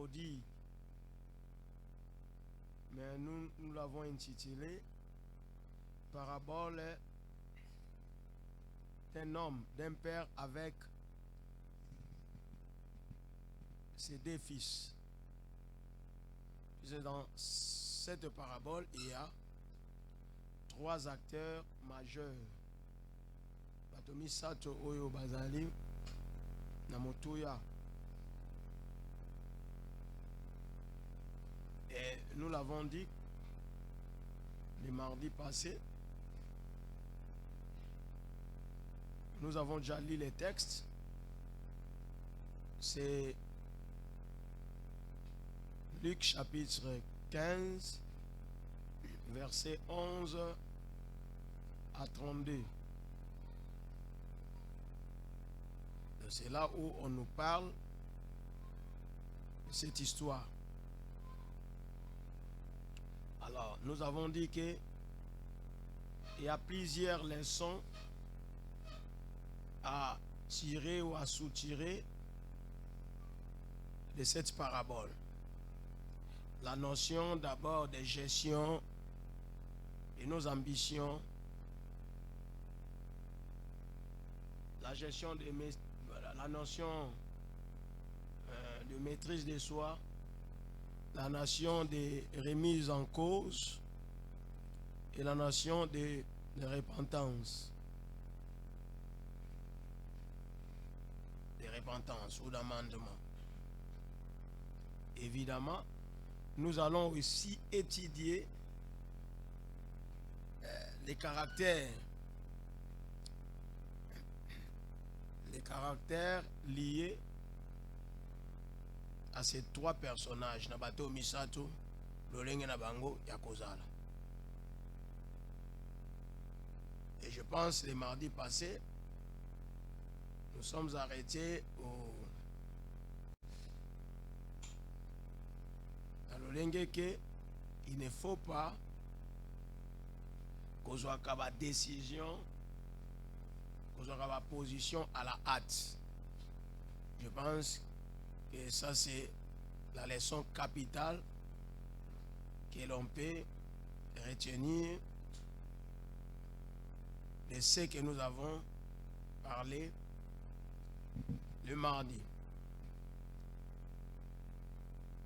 parodie, mais nous l'avons intitulé Parabole d'un homme, d'un père avec ses deux fils. Dans cette parabole, il y a trois acteurs majeurs. Batomi Sato Oyo Bazali Namotoya. Et nous l'avons dit le mardi passé. Nous avons déjà lu les textes. C'est Luc chapitre 15, versets 11 à 32. C'est là où on nous parle de cette histoire. Alors, nous avons dit qu'il y a plusieurs leçons à tirer ou à soutirer de cette parabole. La notion d'abord de gestion de nos ambitions, la gestion de la notion de maîtrise de soi, la notion de remise en cause et la notion de repentance. De repentance ou d'amendement. Évidemment, nous allons aussi étudier les caractères liés à ces trois personnages, Nabato Misato, Lolenge Nabango, Yakozala. Et je pense les mardis passés, nous sommes arrêtés à Lolenge que il ne faut pas qu'on soit à décision, qu'on soit à position à la hâte. Je pense que ça c'est la leçon capitale que l'on peut retenir de ce que nous avons parlé le mardi.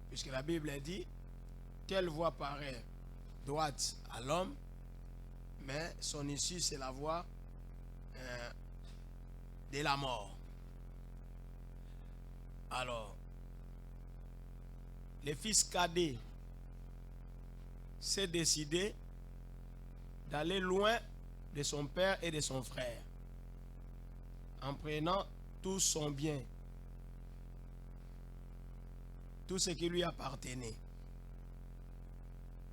Puisque la Bible dit, quelle voie paraît droite à l'homme, mais son issue c'est la voie de la mort. Alors, le fils cadet s'est décidé d'aller loin de son père et de son frère en prenant tout son bien, tout ce qui lui appartenait.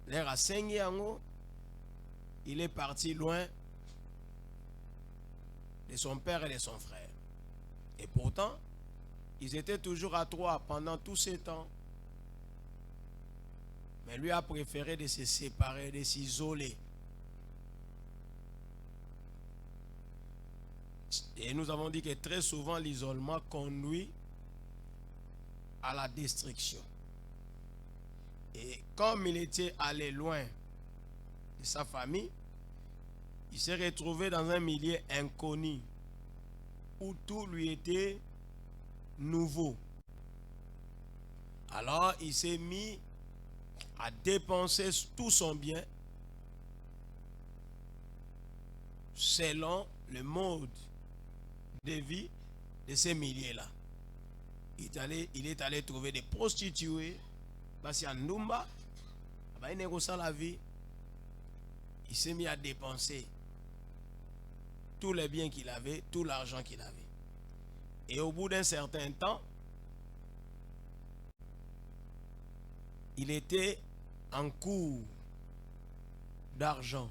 L'air à Sengiango, il est parti loin de son père et de son frère. Et pourtant, ils étaient toujours à trois pendant tous ces temps. Mais lui a préféré de se séparer, de s'isoler. Et nous avons dit que très souvent l'isolement conduit à la destruction. Et comme il était allé loin de sa famille, il s'est retrouvé dans un milieu inconnu où tout lui était nouveau. Alors il s'est mis à dépenser tout son bien selon le mode de vie de ces milieux-là. Il est allé trouver des prostituées, parce qu'à Ndumba, il négociait la vie. Il s'est mis à dépenser tous les biens qu'il avait, tout l'argent qu'il avait. Et au bout d'un certain temps, il était en cours d'argent.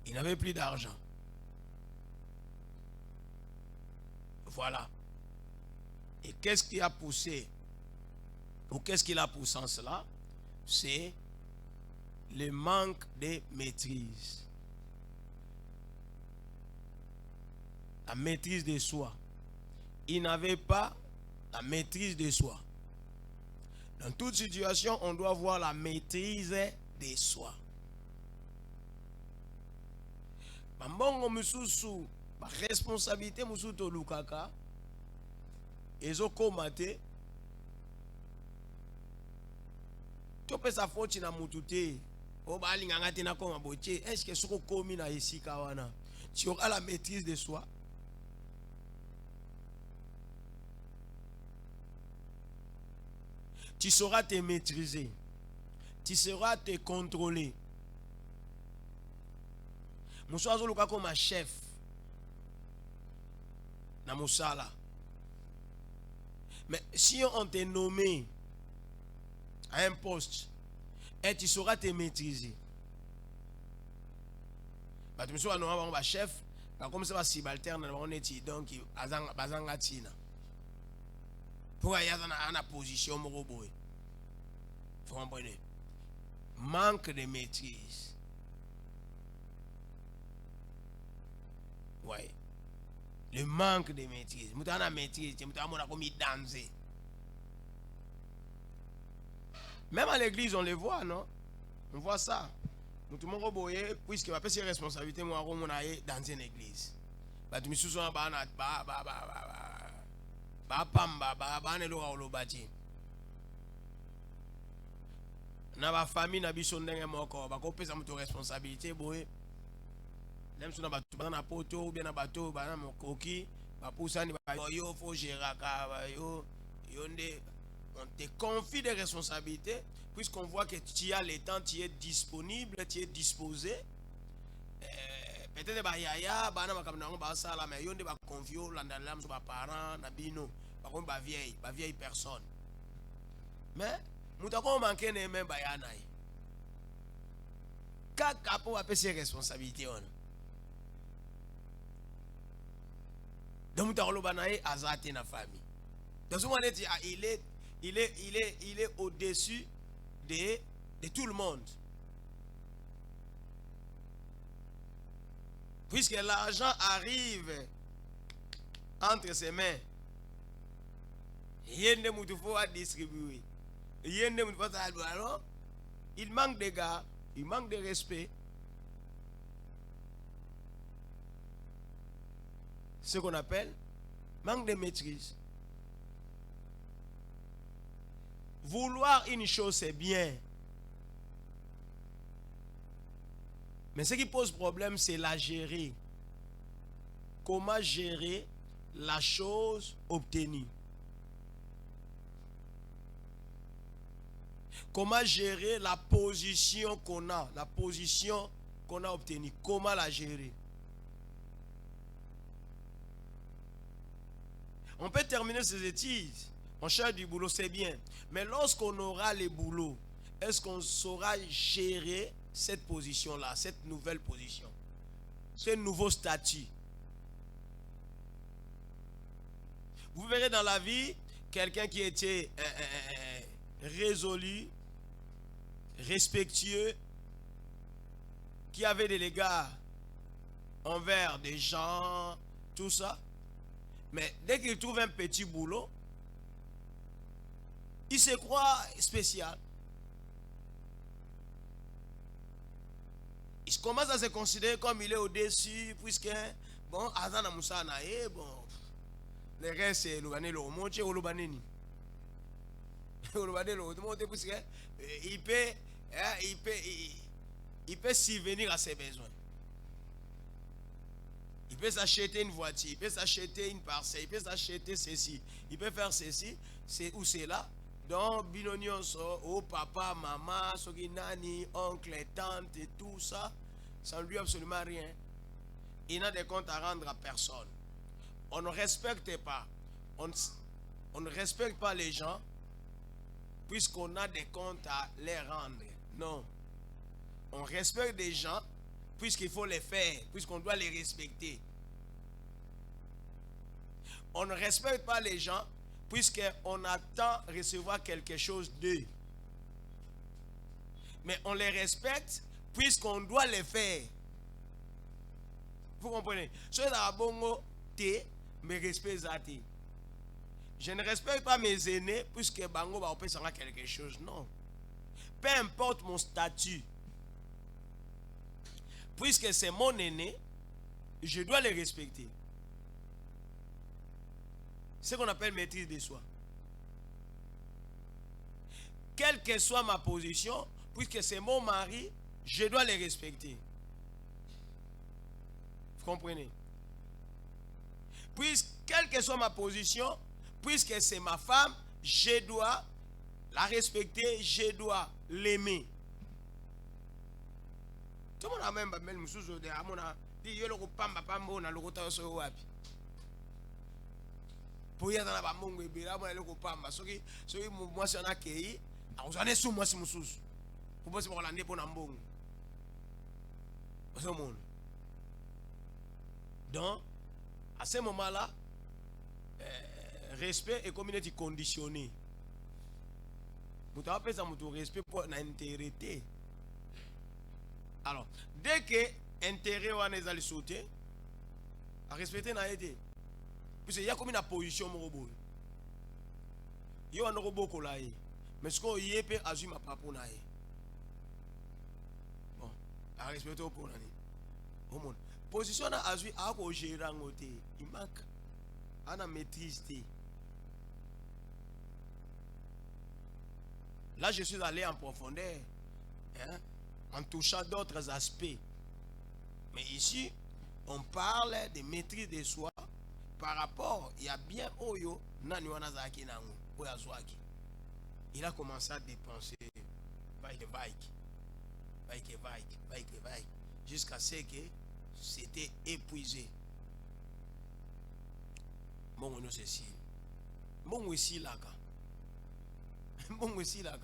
Il n'avait plus d'argent. Voilà. Et qu'est-ce qui a poussé, ou qu'est-ce qui l'a poussé en cela? C'est le manque de maîtrise. La maîtrise de soi. Il n'avait pas La maîtrise de soi. Dans toute situation, on doit avoir la maîtrise de soi. Bambongo mususu, ma responsabilité mususu to lukaka, ezo komate, tope sa foti na mutute, o ba linganga te na koma boche, est-ce que soko komi na esika wana, tu auras la maîtrise de soi? Tu sauras te maîtriser. Tu sauras te contrôler. Moussa Zoluka comme chef. Na Moussala. Mais si on te nommé à un poste, et tu sauras te maîtriser. Tu me souviens, on va chef, comme ça va subalterne, on est donc bazanga tina. Pourquoi il y a une position moroboé? Vous comprenez? Manque de maîtrise. Oui. Le manque de maîtrise. Nous avons la maîtrise. Nous avons comme danser. Même à l'église, on les voit, non? On voit ça. Nous tout le monde roboyé, puisque ma petite responsabilité, moi, on a danser une église. Tu me souviens, na ba famille na biso ndenge moko ba ko pesa muto responsabilité boye même si na ba na poto ou bien na bato ba na mokoki ba pusani ba yo faut gérer ka yo yonde on te confie des responsabilités puisqu'on voit que tu as le temps, tu es disponible, tu es disposé. Peut-être ba yaya ba na makamna ngo ba sala mais yonde ba confio landa lam so ba parents na bino ba ko ba vieille personne. Mais moutako manqué ne même bayana. Kaka pour appeler ses responsabilités on. Donc moutako banaye azate na famille. Donc souvent il est au-dessus de tout le monde. Puisque l'argent arrive entre ses mains, il ne faut pas distribuer. Alors, il manque de gars, il manque de respect. Ce qu'on appelle manque de maîtrise. Vouloir une chose, c'est bien. Mais ce qui pose problème, c'est la gérer. Comment gérer la chose obtenue? Comment gérer la position qu'on a, obtenue? Comment la gérer? On peut terminer ses études, on cherche du boulot, c'est bien. Mais lorsqu'on aura les boulots, est-ce qu'on saura gérer cette position-là, cette nouvelle position, ce nouveau statut? Vous verrez dans la vie, quelqu'un qui était résolu, respectueux, qui avait des égards envers des gens, tout ça. Mais dès qu'il trouve un petit boulot, il se croit spécial. Il commence à se considérer comme il est au-dessus, puisque, bon, Azana Moussa Nae, bon, le reste c'est le monte ou le banini. Puisque il peut subvenir à ses besoins. Il peut s'acheter une voiture, il peut s'acheter une parcelle, il peut s'acheter ceci, il peut faire ceci, c'est ou cela. Donc, binonion, oh papa, maman, soginani, oncle, tante, et tout ça, ça ne lui absolument rien. Il n'a de comptes à rendre à personne. On ne respecte pas. On ne respecte pas les gens puisqu'on a des comptes à les rendre. Non. On respecte des gens puisqu'il faut les faire, puisqu'on doit les respecter. On ne respecte pas les gens puisqu'on attend recevoir quelque chose d'eux. Mais on les respecte puisqu'on doit les faire. Vous comprenez? Ce n'est pas bon, mais respect zati. Je ne respecte pas mes aînés puisque Bango va opérer quelque chose. Non. Peu importe mon statut. Puisque c'est mon aîné, je dois les respecter. C'est ce qu'on appelle maîtrise de soi. Quelle que soit ma position, puisque c'est mon mari, je dois les respecter. Vous comprenez? Quelle que soit ma position, puisque c'est ma femme, je dois la respecter, je dois l'aimer. Tout le monde a même pas le moussou de Amona. Dit yo le pamba pambo na le kota so wapi. Pour y aller dans la mongo et bien là le pamba. Soki moi c'est un accueil. On s'en est sous moi c'est moussou. Pour moi c'est pour l'année pour n'ambong. Au monde. Donc à ce moment-là, respect est comme une été conditionné. Vous avez ça mon respect pour l'intérêt. Alors, dès que l'intérêt on est allé sauter, à respecter n'a été. Puisqu'il y a comme une position mon robot. Il y a un robot qu'on a. Mais ce qu'on y est peut assumer ma papa n'a. Bon, à respecter au pour l'année. Au monde. Position à assumer à quoi gérer en côté. Il manque. On a maîtrise. Là, je suis allé en profondeur. Hein? En touchant d'autres aspects. Mais ici, on parle de maîtrise de soi par rapport, il y a bien Oyo, il a commencé à dépenser jusqu'à ce que c'était épuisé. Bon, on c'est si. Bon, aussi là. Bon, aussi là.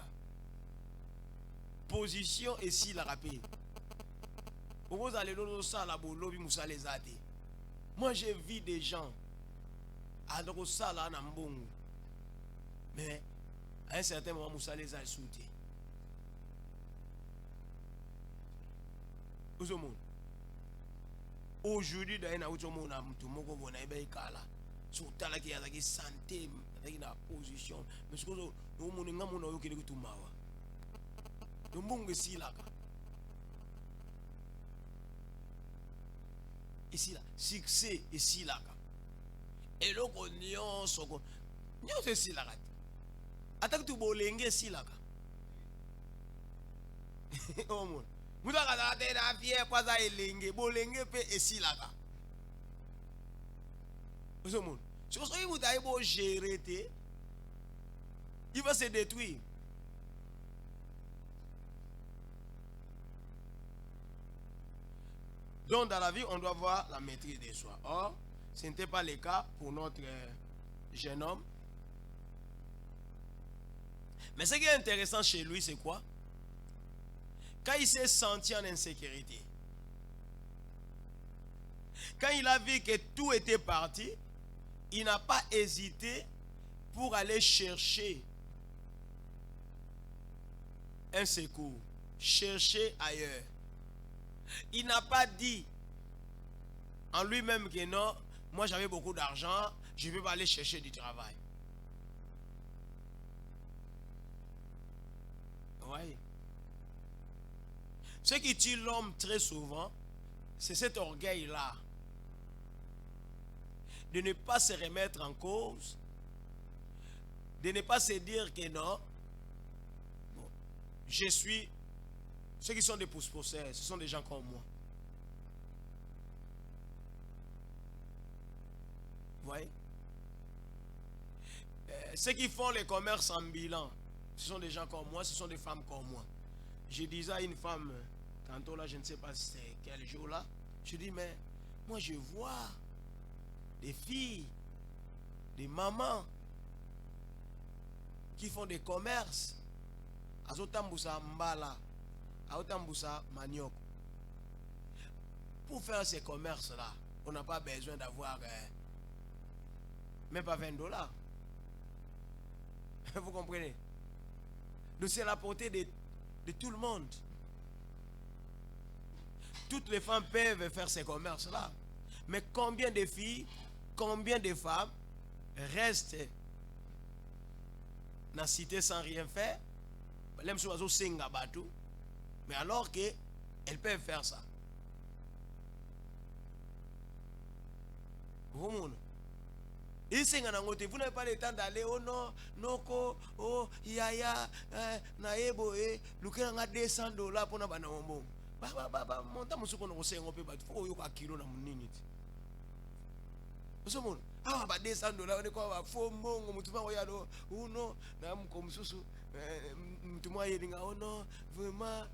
Position et si la rapide. Vous allez dans ça là pour lobby moussa les ade. Moi j'ai vu des gens à ça là en bon. Mais à un certain moment moussa les a sauté. Aujourd'hui dans un autre monde tout moko bona ebe kala. Surtout là qui a la santé avec la position. Mais ce que nous mon ngamo na yo kile kutumawa. Ici là, succès ici là. Et le cognon soko. Nyo c'est ici là. Attaque tu bolenge ici là. Oh mon. Muda kada te na vie kwa za elenge bolenge pe ici là. Oh mon. Si vous savez vous avez beau gérer te, il va se détruire. Donc dans la vie, on doit voir la maîtrise de soi. Or, ce n'était pas le cas pour notre jeune homme. Mais ce qui est intéressant chez lui, c'est quoi? Quand il s'est senti en insécurité, quand il a vu que tout était parti, il n'a pas hésité pour aller chercher un secours, chercher ailleurs. Il n'a pas dit en lui-même que non, moi j'avais beaucoup d'argent, je ne vais pas aller chercher du travail. Oui. Ce qui tue l'homme très souvent, c'est cet orgueil-là. De ne pas se remettre en cause, de ne pas se dire que non, bon, je suis. Ceux qui sont des pousse-pousseurs, ce sont des gens comme moi. Vous voyez? Ceux qui font les commerces en bilan, ce sont des gens comme moi, ce sont des femmes comme moi. Je disais à une femme, tantôt là, je ne sais pas si c'est quel jour là, je dis, mais moi je vois des filles, des mamans qui font des commerces. Azotambusa mbala. Manioc. Pour faire ces commerces-là, on n'a pas besoin d'avoir même pas $20. Vous comprenez? Donc c'est la portée de tout le monde. Toutes les femmes peuvent faire ces commerces-là. Mais combien de filles, combien de femmes restent la cité sans rien faire. Mais alors qu'elles peuvent faire ça. Vous n'avez pas le temps d'aller oh non, noko, oh, yaya, naebo, lukena $200 pour na bana mombo. Monta musuko no sengo pe ba fo yo ka kilo na munini. Vous savez, ah ba $200 on ko ba fo mbongo mutuma wa yalo uno na mko msusu mtumwa yelinga ono vraiment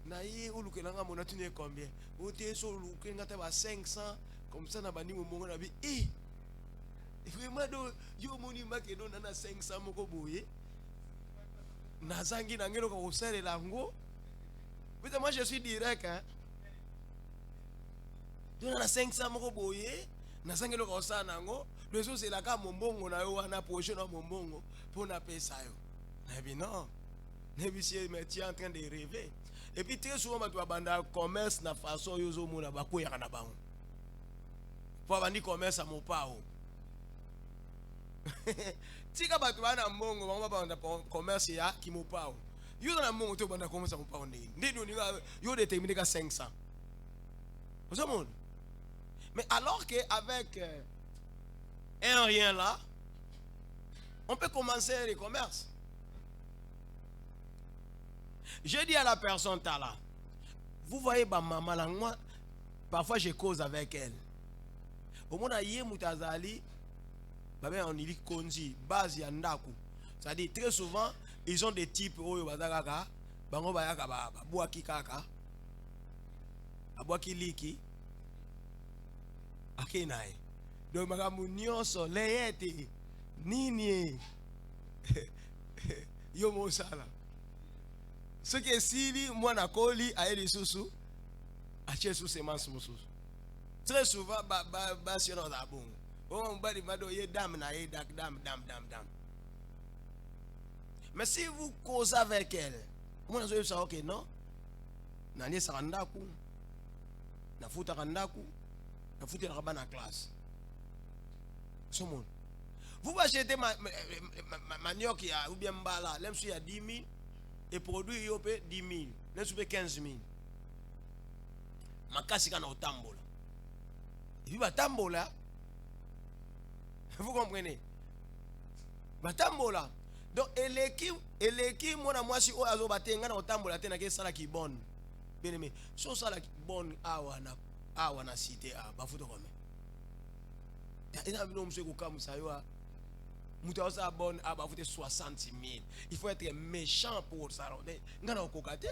na yi ulukena nga mona tune combien? O te so ulukena ta ba 500 comme ça na bani mbongo na bi vraiment do yo moni makedo na 500 moko boye na zangi na ngelo ko sele lango. Moi je suis direct hein. Do na 500 moko boye na zangi lo ko sa nango le so c'est la ka mombongo na yo wana projet na mombongo pour na pesa yo. Mais bien non. Nébicier mais tu es en train de rêver. Et puis très souvent tu vas banda commerce na façon yo zo mona ba ko ya na bango. Pour bandi commerce à mon pao. Tika batu bana mbongo bango banda commerce ya ki mo pao. Yo na mbongo to banda commerce mo pao ndeni. Ndeni ni yo déterminé ka 500. Vous savez? Mais alors que avec un rien là, on peut commencer le commerce. Je dis à la personne là, vous voyez ma maman là, moi parfois je cause avec elle. Au moins yé mutazali on dit konzi base ya ndaku. C'est-à-dire très souvent ils ont des types oyo bazaka bango bayaka ba boaki kaka aboaki liki akenae donc magamu nyonso leyete nini yo mosala ce qui est sili mwana koli aeli susu ache sous semence mususu très souvent ba si on a bon oh mbali mado ye dame na ye dame. Mais si vous causez avec elle, vous allez savoir que non, nani sarandaku, na futa randaku, na futa rabana classe. Ce monde. Vous achetez manioc ou bien mbala, l'aime il y a 10 000 et produit yopé 10 000, l'aime il 15 000. Makasi kana otambola. Et puis batambola, vous comprenez? Batambola. Donc eleki mona mwasi o azo batenga na otambola tena ke sala ki bonne. Bien aimé, so sala ki bonne awa na cité a bafuto comme. Ina bino mse ko kamusa yo a muta osa bonne a bafuto 60 000. Il faut être méchant pour ça. Ngana okokate.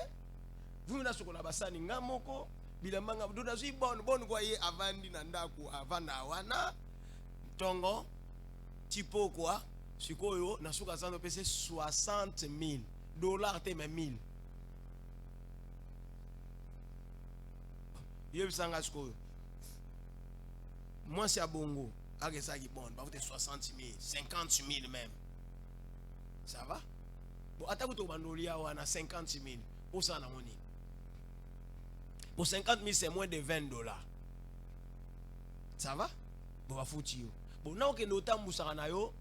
Vous na soko na basani ngamoko bilambanga dona zi bonne kwa ye avandi na ndaku avanda wana tongo tipo quoi sikoyo na suka zando pese 60 000 dollars te même 1000 yebisanga sikoyo moi c'est à bongo agesa ki bonne ba 60 000 50 000 même ça va bon ataku to bandolia wana 50 000 pour ça na moni pour 50 000 c'est moins de 20 dollars ça va bon va fouti yo bon na okende otambusa na yo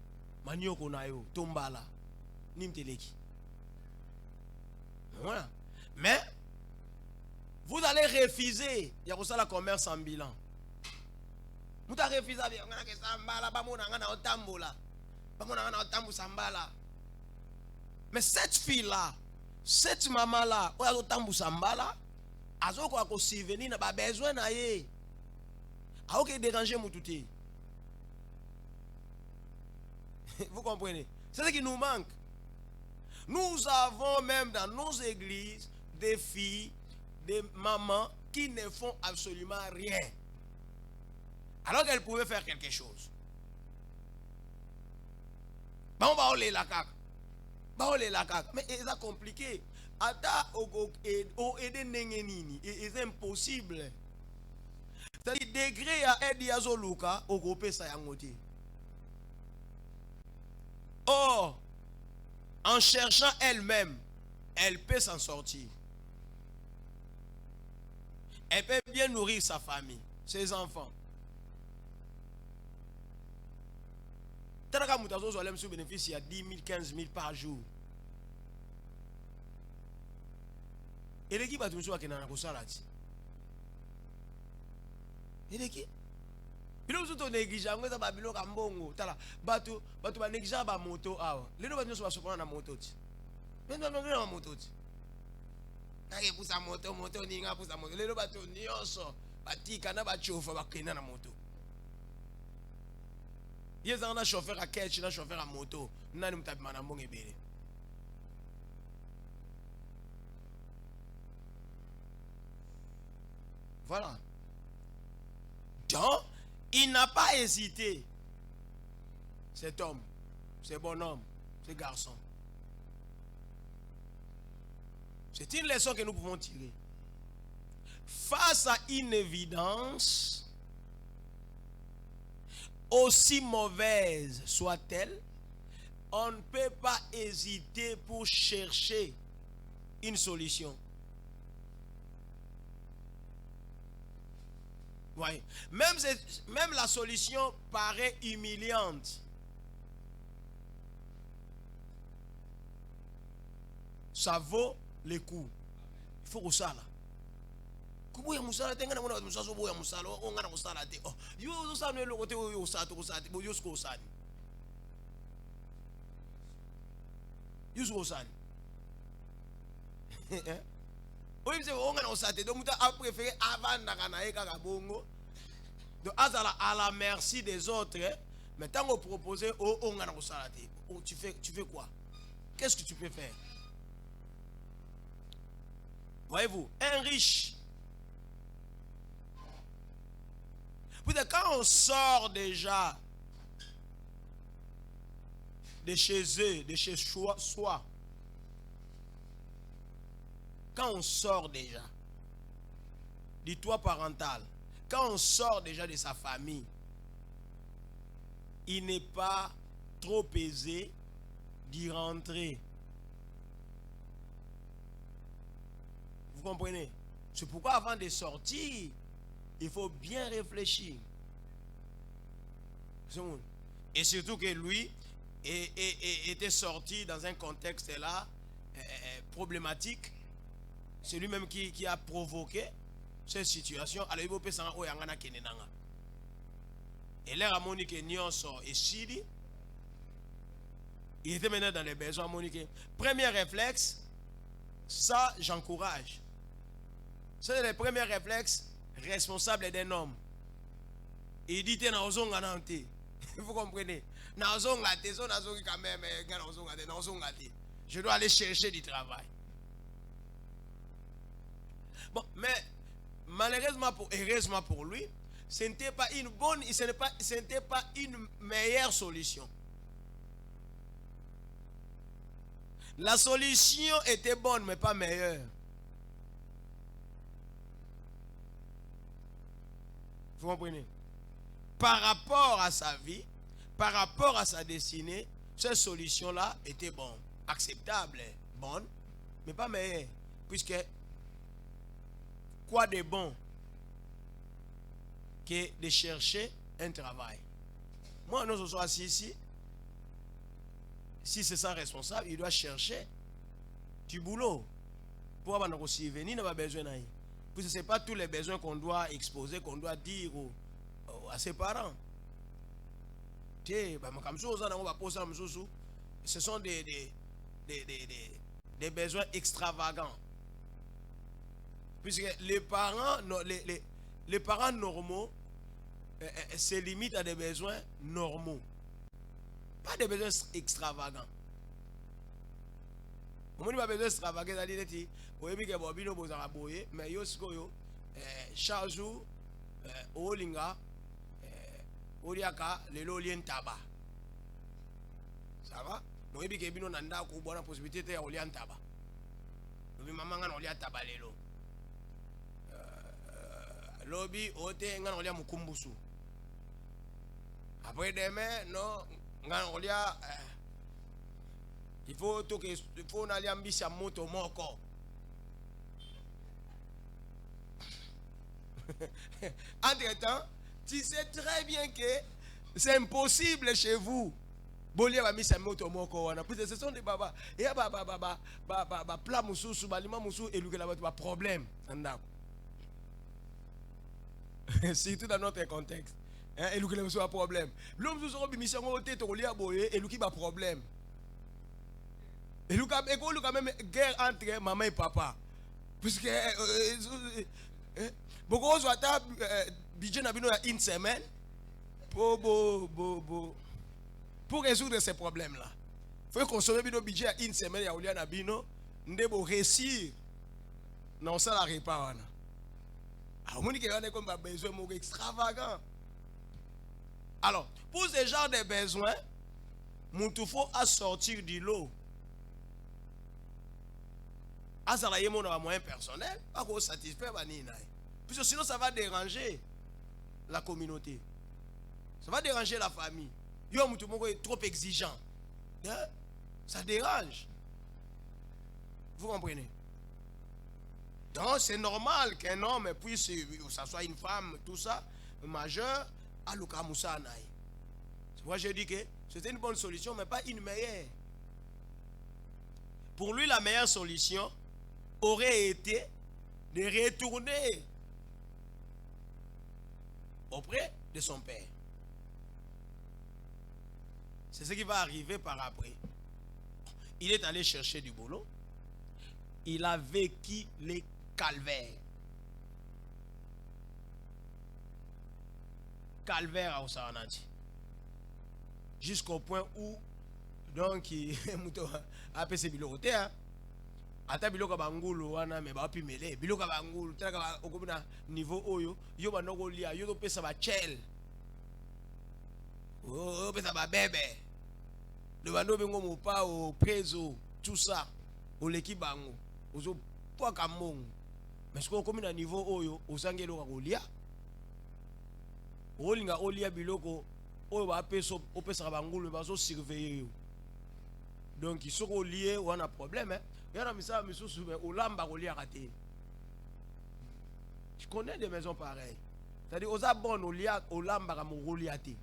manioko na yo tombala nimteleki voilà mais vous allez refuser ya kosala commerce en bilan muta refuser bien ngana ke sambala ba mona ngana otambola ba mona ngana otambusa mbala mais cette fille là cette maman là oya otambusa mbala azoko ako souvenir na ba besoin na ye aoke déranger mututi. Vous comprenez? C'est ce qui nous manque. Nous avons même dans nos églises des filles, des mamans qui ne font absolument rien. Alors qu'elles pouvaient faire quelque chose. Bon, bah, on les la caca. Bah, on les la caca. Mais c'est compliqué. Ata o ede nengenini. C'est impossible. C'est-à-dire, degré à Edi Azoluka, au groupe Sayangoti. Or, en cherchant elle-même, elle peut s'en sortir. Elle peut bien nourrir sa famille, ses enfants. Tant que vous avez un bénéfice, il y a 10 000, 15 000 par jour. Et l'équipe va toujours qui n'a pas de et l'équipe. Puis là, vous avez négligé, vous avez babilo kambongo. Tala, batu ba négligé ba moto awa. Les deux batu sont sur la moto. Mais non, non, non, moto. Nage poussa moto ni nga poussa moto. Les deux batu nyonso batika na ba chauffeur ba kena na moto. Yeza on a chauffeur à ketch, na chauffeur à moto. Nani mutabi mana mbonge bele. Voilà. Donc, il n'a pas hésité. Cet homme, ce bonhomme, ce garçon. C'est une leçon que nous pouvons tirer. Face à une évidence, aussi mauvaise soit-elle, on ne peut pas hésiter pour chercher une solution. Oui. Même la solution paraît humiliante. Ça vaut le coup. Il faut que ça là. Kubu ya musala tenga na mwana musaso bo ya musala o ngana musala te. Oh, yo so no lo kote yo sato ko sati bo yo sko sani. Yo sko sani. Oui, c'est on a osate donc muta a préféré avant na eka ka bongo. Donc azala à la merci des autres, mais tant qu'on propose on a osala te. Tu fais quoi? Qu'est-ce que tu peux faire? Voyez-vous, un riche. Peut-être quand on sort déjà de chez eux, de chez soi, quand on sort déjà du toit parental, quand on sort déjà de sa famille, il n'est pas trop aisé d'y rentrer. Vous comprenez? C'est pourquoi avant de sortir, il faut bien réfléchir. Et surtout que lui était sorti dans un contexte là problématique. C'est lui-même qui a provoqué cette situation. Alors il faut penser à Oyangana Kenenanga. Et là, Monique Nyonso et Chili, il était maintenant dans les besoins. Monique. Premier réflexe, ça j'encourage. C'est le premier réflexe responsable d'un homme. Il dit vous comprenez? Je dois aller chercher du travail. Bon, mais malheureusement heureusement pour lui, ce n'était pas une bonne, ce n'était pas une meilleure solution. La solution était bonne, mais pas meilleure. Vous comprenez? Par rapport à sa vie, par rapport à sa destinée, cette solution-là était bonne, acceptable, bonne, mais pas meilleure. Puisque, quoi de bon que de chercher un travail? Moi, nous sommes assis ici. Si c'est ça responsable, il doit chercher du boulot pour avoir nos subvenir, n'a pas besoin d'aller. Puisque ce n'est pas tous les besoins qu'on doit exposer, qu'on doit dire à ses parents. Ce sont des besoins extravagants. Puisque les parents normaux se limitent à des besoins normaux. Pas des besoins extravagants. On n'a pas besoin d'extravagant, c'est-à-dire que mais chaque jour, olinga, oliaka, le lolien tabac. Ça va? Moi, je suis nanda ko bonne possibilité de olian tabac. Lobi maman ngana olia tabac lelo. Lobi ote ngana olia mukumbusu. Après demain, non, ngana olia il faut aller en bise à moto moko. Entre-temps, tu sais très bien que c'est impossible chez vous Bolia ba misa moto moko wana. Puis ce sont des baba. Et ba plat mususu, ba lima musu elukela ba problème. Ndako. Surtout dans notre contexte. Hein, elukela musu ba problème. L'homme musu ko bimisa ngo te to kolia boye eluki ba problème. Eluka quand même guerre entre maman et papa. Puisque beaucoup de temps budget na bino ya une semaine pour résoudre ces problèmes-là. Il faut consommer le budget à une semaine, il y a bino, ndebo réussir. Non, ça la répare. Alors, on dit qu'il y a un besoin extravagant. Alors, pour ce genre de besoins, il faut sortir du lot. À ça, il y a un moyen personnel, pas qu'on satisfait, puisque sinon ça va déranger la communauté. Ça va déranger la famille. Yo mutumongo est trop exigeant. Ça dérange. Vous comprenez? Donc c'est normal qu'un homme puisse, que ça soit une femme, tout ça, majeur, à l'ukamoussa anaï. C'est pourquoi je dis que c'était une bonne solution, mais pas une meilleure. Pour lui, la meilleure solution aurait été de retourner auprès de son père. C'est ce qui va arriver par après. Il est allé chercher du boulot. Il a vécu les calvaires. Calvaire à Osaranadi. Jusqu'au point où, donc, il a fait ses bilotés. Ata biloko bangulu wana me ba pimele biloko bangulu tala okobina niveau oyo yo banoko lia yo to pesa ba chel oh pesa ba bébé le bando bengo mopa au preso tout ça au leki bango ozo poa kamongo mais ce qu'on comme na niveau oyo osangelo ka kolia olinga olia biloko oyo ba pesa o pesa bangulu ba so surveiller yo donc ils sont liés ou on a problème hein. Je connais des maisons pareilles. C'est-à-dire, aux abonnés, au lamba, à mon roliaté.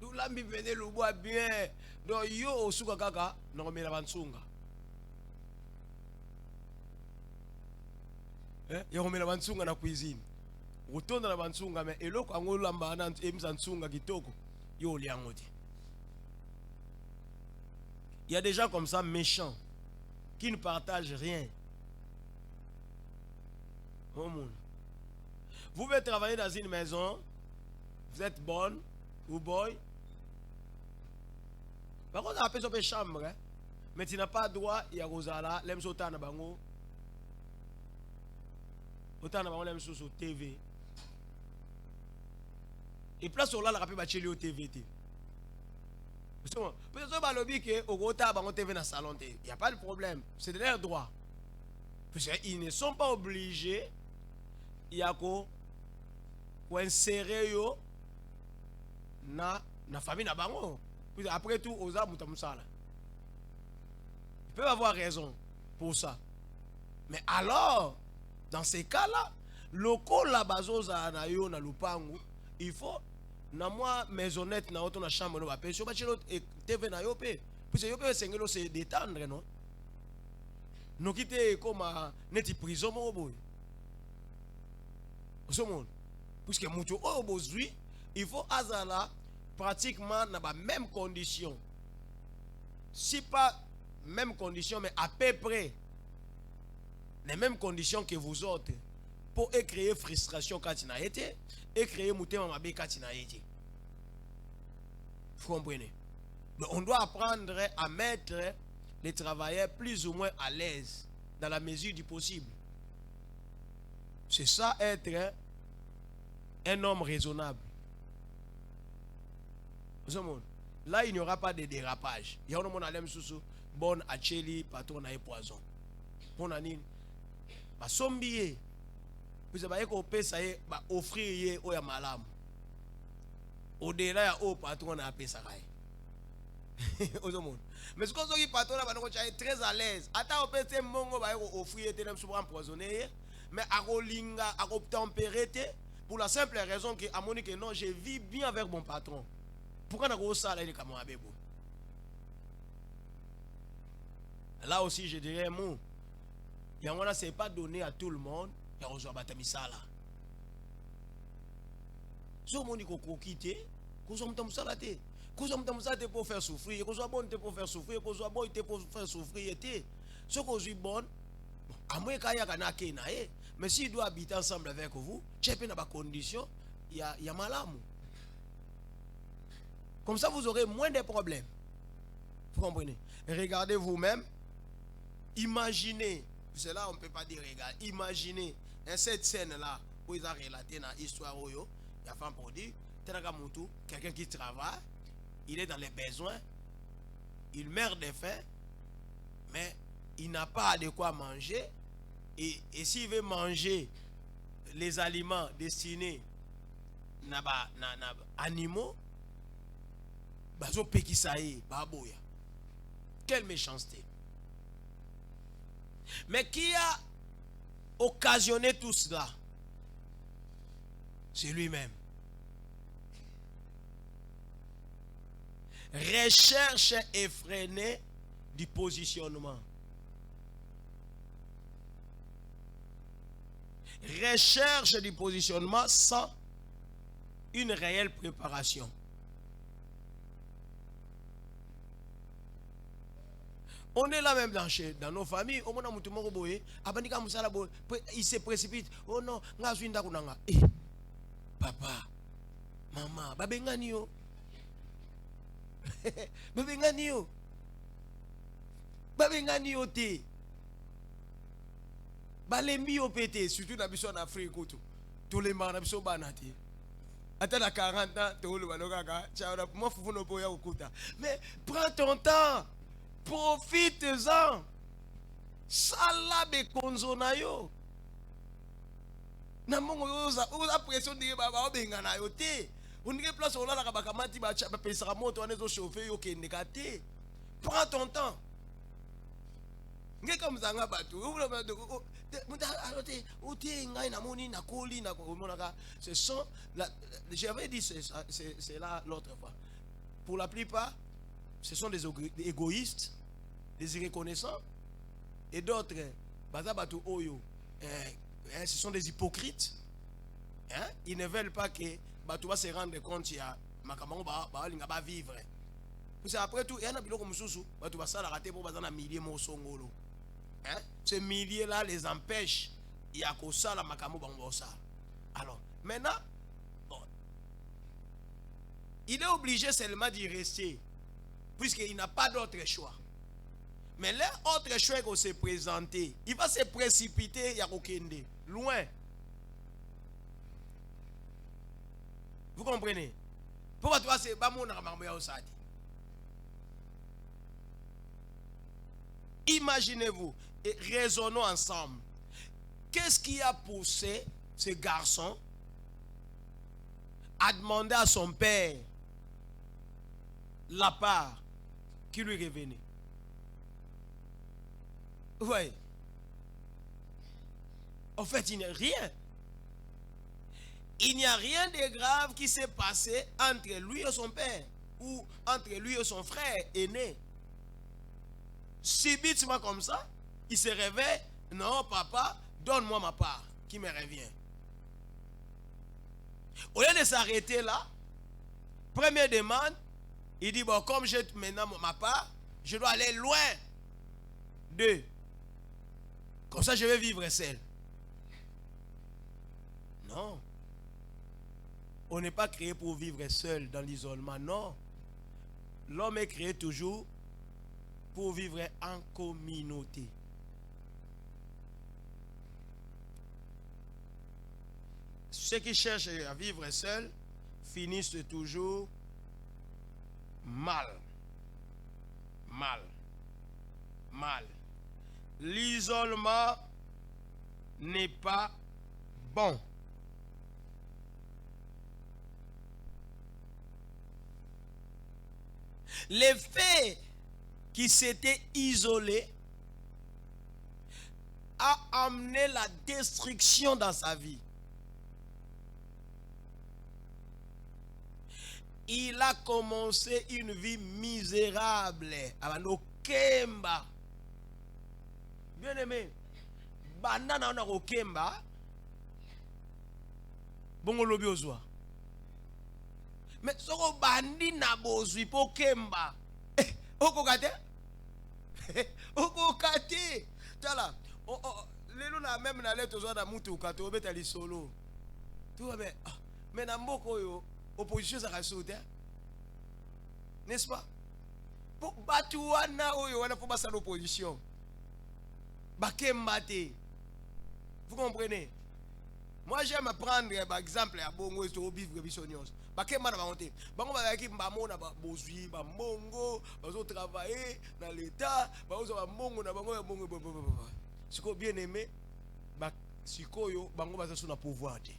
Tout l'ambi venait le bois bien. Donc, yo, au soukakaka, non, mais la bansunga. Yo, mais la bansunga na cuisine. Retourne dans la bansunga, mais elo, quand on lamba, on a un sunga qui toko. Yo, liangoti. Il y a des gens comme ça méchants qui ne partagent rien. Oh mon. Vous pouvez travailler dans une maison, vous êtes bonne ou boy. Par contre, on appelle ça une chambre, hein? Mais tu n'as pas droit, il y a Rosala, l'aime sauter na bango. Autant na bango l'aime sur TV. Et place sur là la rappel bacheli au TV. Peut-être il n'y a pas de problème. C'est de leur droit. Ils ne sont pas obligés de insérer na famille. Après tout, ils peuvent avoir raison pour ça. Mais alors, dans ces cas-là, il faut na moi maisonnette na auto na chambre no ba pension ba chelo TV na yope puisque yope sengelo se détendre non no kite comme neti prison mo boy au monde puisque mutu o bozui il faut azala pratiquement na ba même condition si pas même condition mais à peu près les mêmes conditions que vous autres pour créer frustration quand il n'a été et créer Moutema Mabé quand il n'a été. Vous comprenez? Donc on doit apprendre à mettre les travailleurs plus ou moins à l'aise dans la mesure du possible. C'est ça être un homme raisonnable. Là, il n'y aura pas de dérapage. Il y a un monde à l'aime sous bon à Cheli, patron à poison. Bon à nini? Ba sombier. Vous avez offrir au malam. Au-delà, au patron a payé ça. Mais ce qu'on dit, patron est très à l'aise. Attends, on peut offrir des empoisonnés, mais à rolinga, à tempérer, pour la simple raison que, à mon avis, non, je vis bien avec mon patron. Pourquoi on a ça là, là aussi, je dirais un mot. Il y a un, c'est pas donné à tout le monde. Il y a un jour ça là. Si on dit qu'on quitte, qu'on soit comme ça là, qu'on soit comme ça pour faire souffrir, qu'on soit bon pour faire souffrir, qu'on soit bon pour faire souffrir, ce qu'on soit bon, à moins qu'il y ait un mais s'il doit habiter ensemble avec vous, tu peux dans condition, il y a malamu. Comme ça, vous aurez moins de problèmes. Vous comprenez? Regardez vous-même. Imaginez, c'est là on ne peut pas dire regarde, imaginez cette scène-là où ils ont relaté dans l'histoire où il y a femme pour dire, quelqu'un qui travaille, il est dans les besoins, il meurt de faim, mais il n'a pas de quoi manger, et s'il veut manger les aliments destinés aux animaux, quelle méchanceté. Mais qui a occasionné tout cela? C'est lui-même. Recherche effrénée du positionnement. Recherche du positionnement sans une réelle préparation. On est là même dans nos familles. Il se précipite. Oh non, papa, maman, babengani yo. Babengani yo. Babengani yo te. Balembi yo pété, surtout dans en Afrique. Tous les marins sont banati. Attends à 40 ans, tu mais prends ton temps. Profite-en. Salabe konzona yo. Namongo yoza pression de baba obenga na yo te. Unike place on la bakamati ba pesera moto anezo chauffer yo ke nekate. Prends ton temps. Nge comme zanga batu. Ce sont j'avais dit c'est là l'autre fois. Pour la plupart ce sont des égoïstes, des irreconnaissants, et d'autres, ce sont des hypocrites. Hein? Ils ne veulent pas que Batouba se rende compte qu'il y a ma vivre. C'est après tout, il y a un biloko mususu, Batouba ça la raté pour bazana milliers mosongolo. Hein? Ces milliers-là les empêchent. Il y a que ça la makamo bangosa. Alors, maintenant, bon, il est obligé seulement d'y rester. Puisqu'il n'a pas d'autre choix. Mais l'autre choix qu'on s'est présenté, il va se précipiter, il y a Okende, loin. Vous comprenez? Pourquoi toi c'est pas mon armement osadi? Imaginez-vous et raisonnons ensemble. Qu'est-ce qui a poussé ce garçon à demander à son père la part qui lui revenait? Oui. En fait, il n'y a rien. Il n'y a rien de grave qui s'est passé entre lui et son père ou entre lui et son frère aîné. Subitement comme ça, il se réveille. Non, papa, donne-moi ma part qui me revient. Au lieu de s'arrêter là, première demande, il dit, bon, comme j'ai maintenant ma part, je dois aller loin d'eux. Comme ça, je vais vivre seul. Non. On n'est pas créé pour vivre seul dans l'isolement, non. L'homme est créé toujours pour vivre en communauté. Ceux qui cherchent à vivre seuls finissent toujours mal. Mal. Mal. L'isolement n'est pas bon. Les faits qui s'étaient isolés a amené la destruction dans sa vie. il a commencé une vie misérable. Abando kemba. Bien aimé. Bandana na kemba. Bongo lobi ozwa. Mais soko bandi na bozwi po kemba. Oko kate? Oko kate. Tala. Lelo na même na leto ozwa na mutu kato obeta li solo. Tu vois mais na mboko yo opposition za kasote. N'est-ce pas? Pour batu wana oyo wana faut basa l'opposition. Bakemba te. Vous comprenez? Moi j'aime prendre par exemple à bongo to vivre bisonios. Bakemba na bangote. Bango ba ki mbamona ba bozwi ba mongo, bazo travailler dans l'état, bazo ba mongo na bango ya bongo. Siko bien aimé, ba sikoyo bango baza sur na pouvoir te.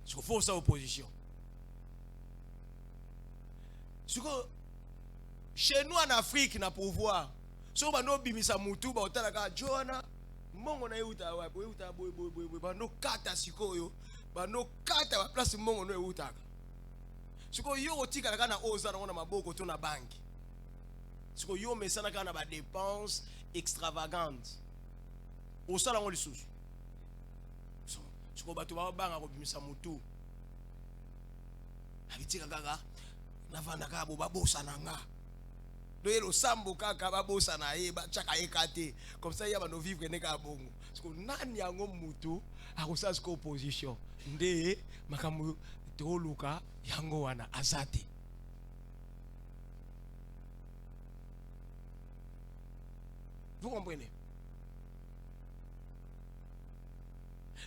Siko faut ça opposition. Siko chez nous en Afrique na pouvoir. So bando bimisa mutu ba otalaka Joana mongo na yuta wa boy bando kata sikoyo bando kata ba place mongo no yutaka siko yo otika kana oza na maboko to na banki siko yo mesana kana ba dépenses extravagantes osala ngo lisusu siko batu ba banga ko bimisa mutu abitika kaka navanda ka bo babosa nanga le sambo kaka babosa na ye ba chaka ekate comme ça ya ba no vivre neka bongo parce que nani yango mutu akosa sko opposition nde makamu to luka yango wana azate. Vous comprenez?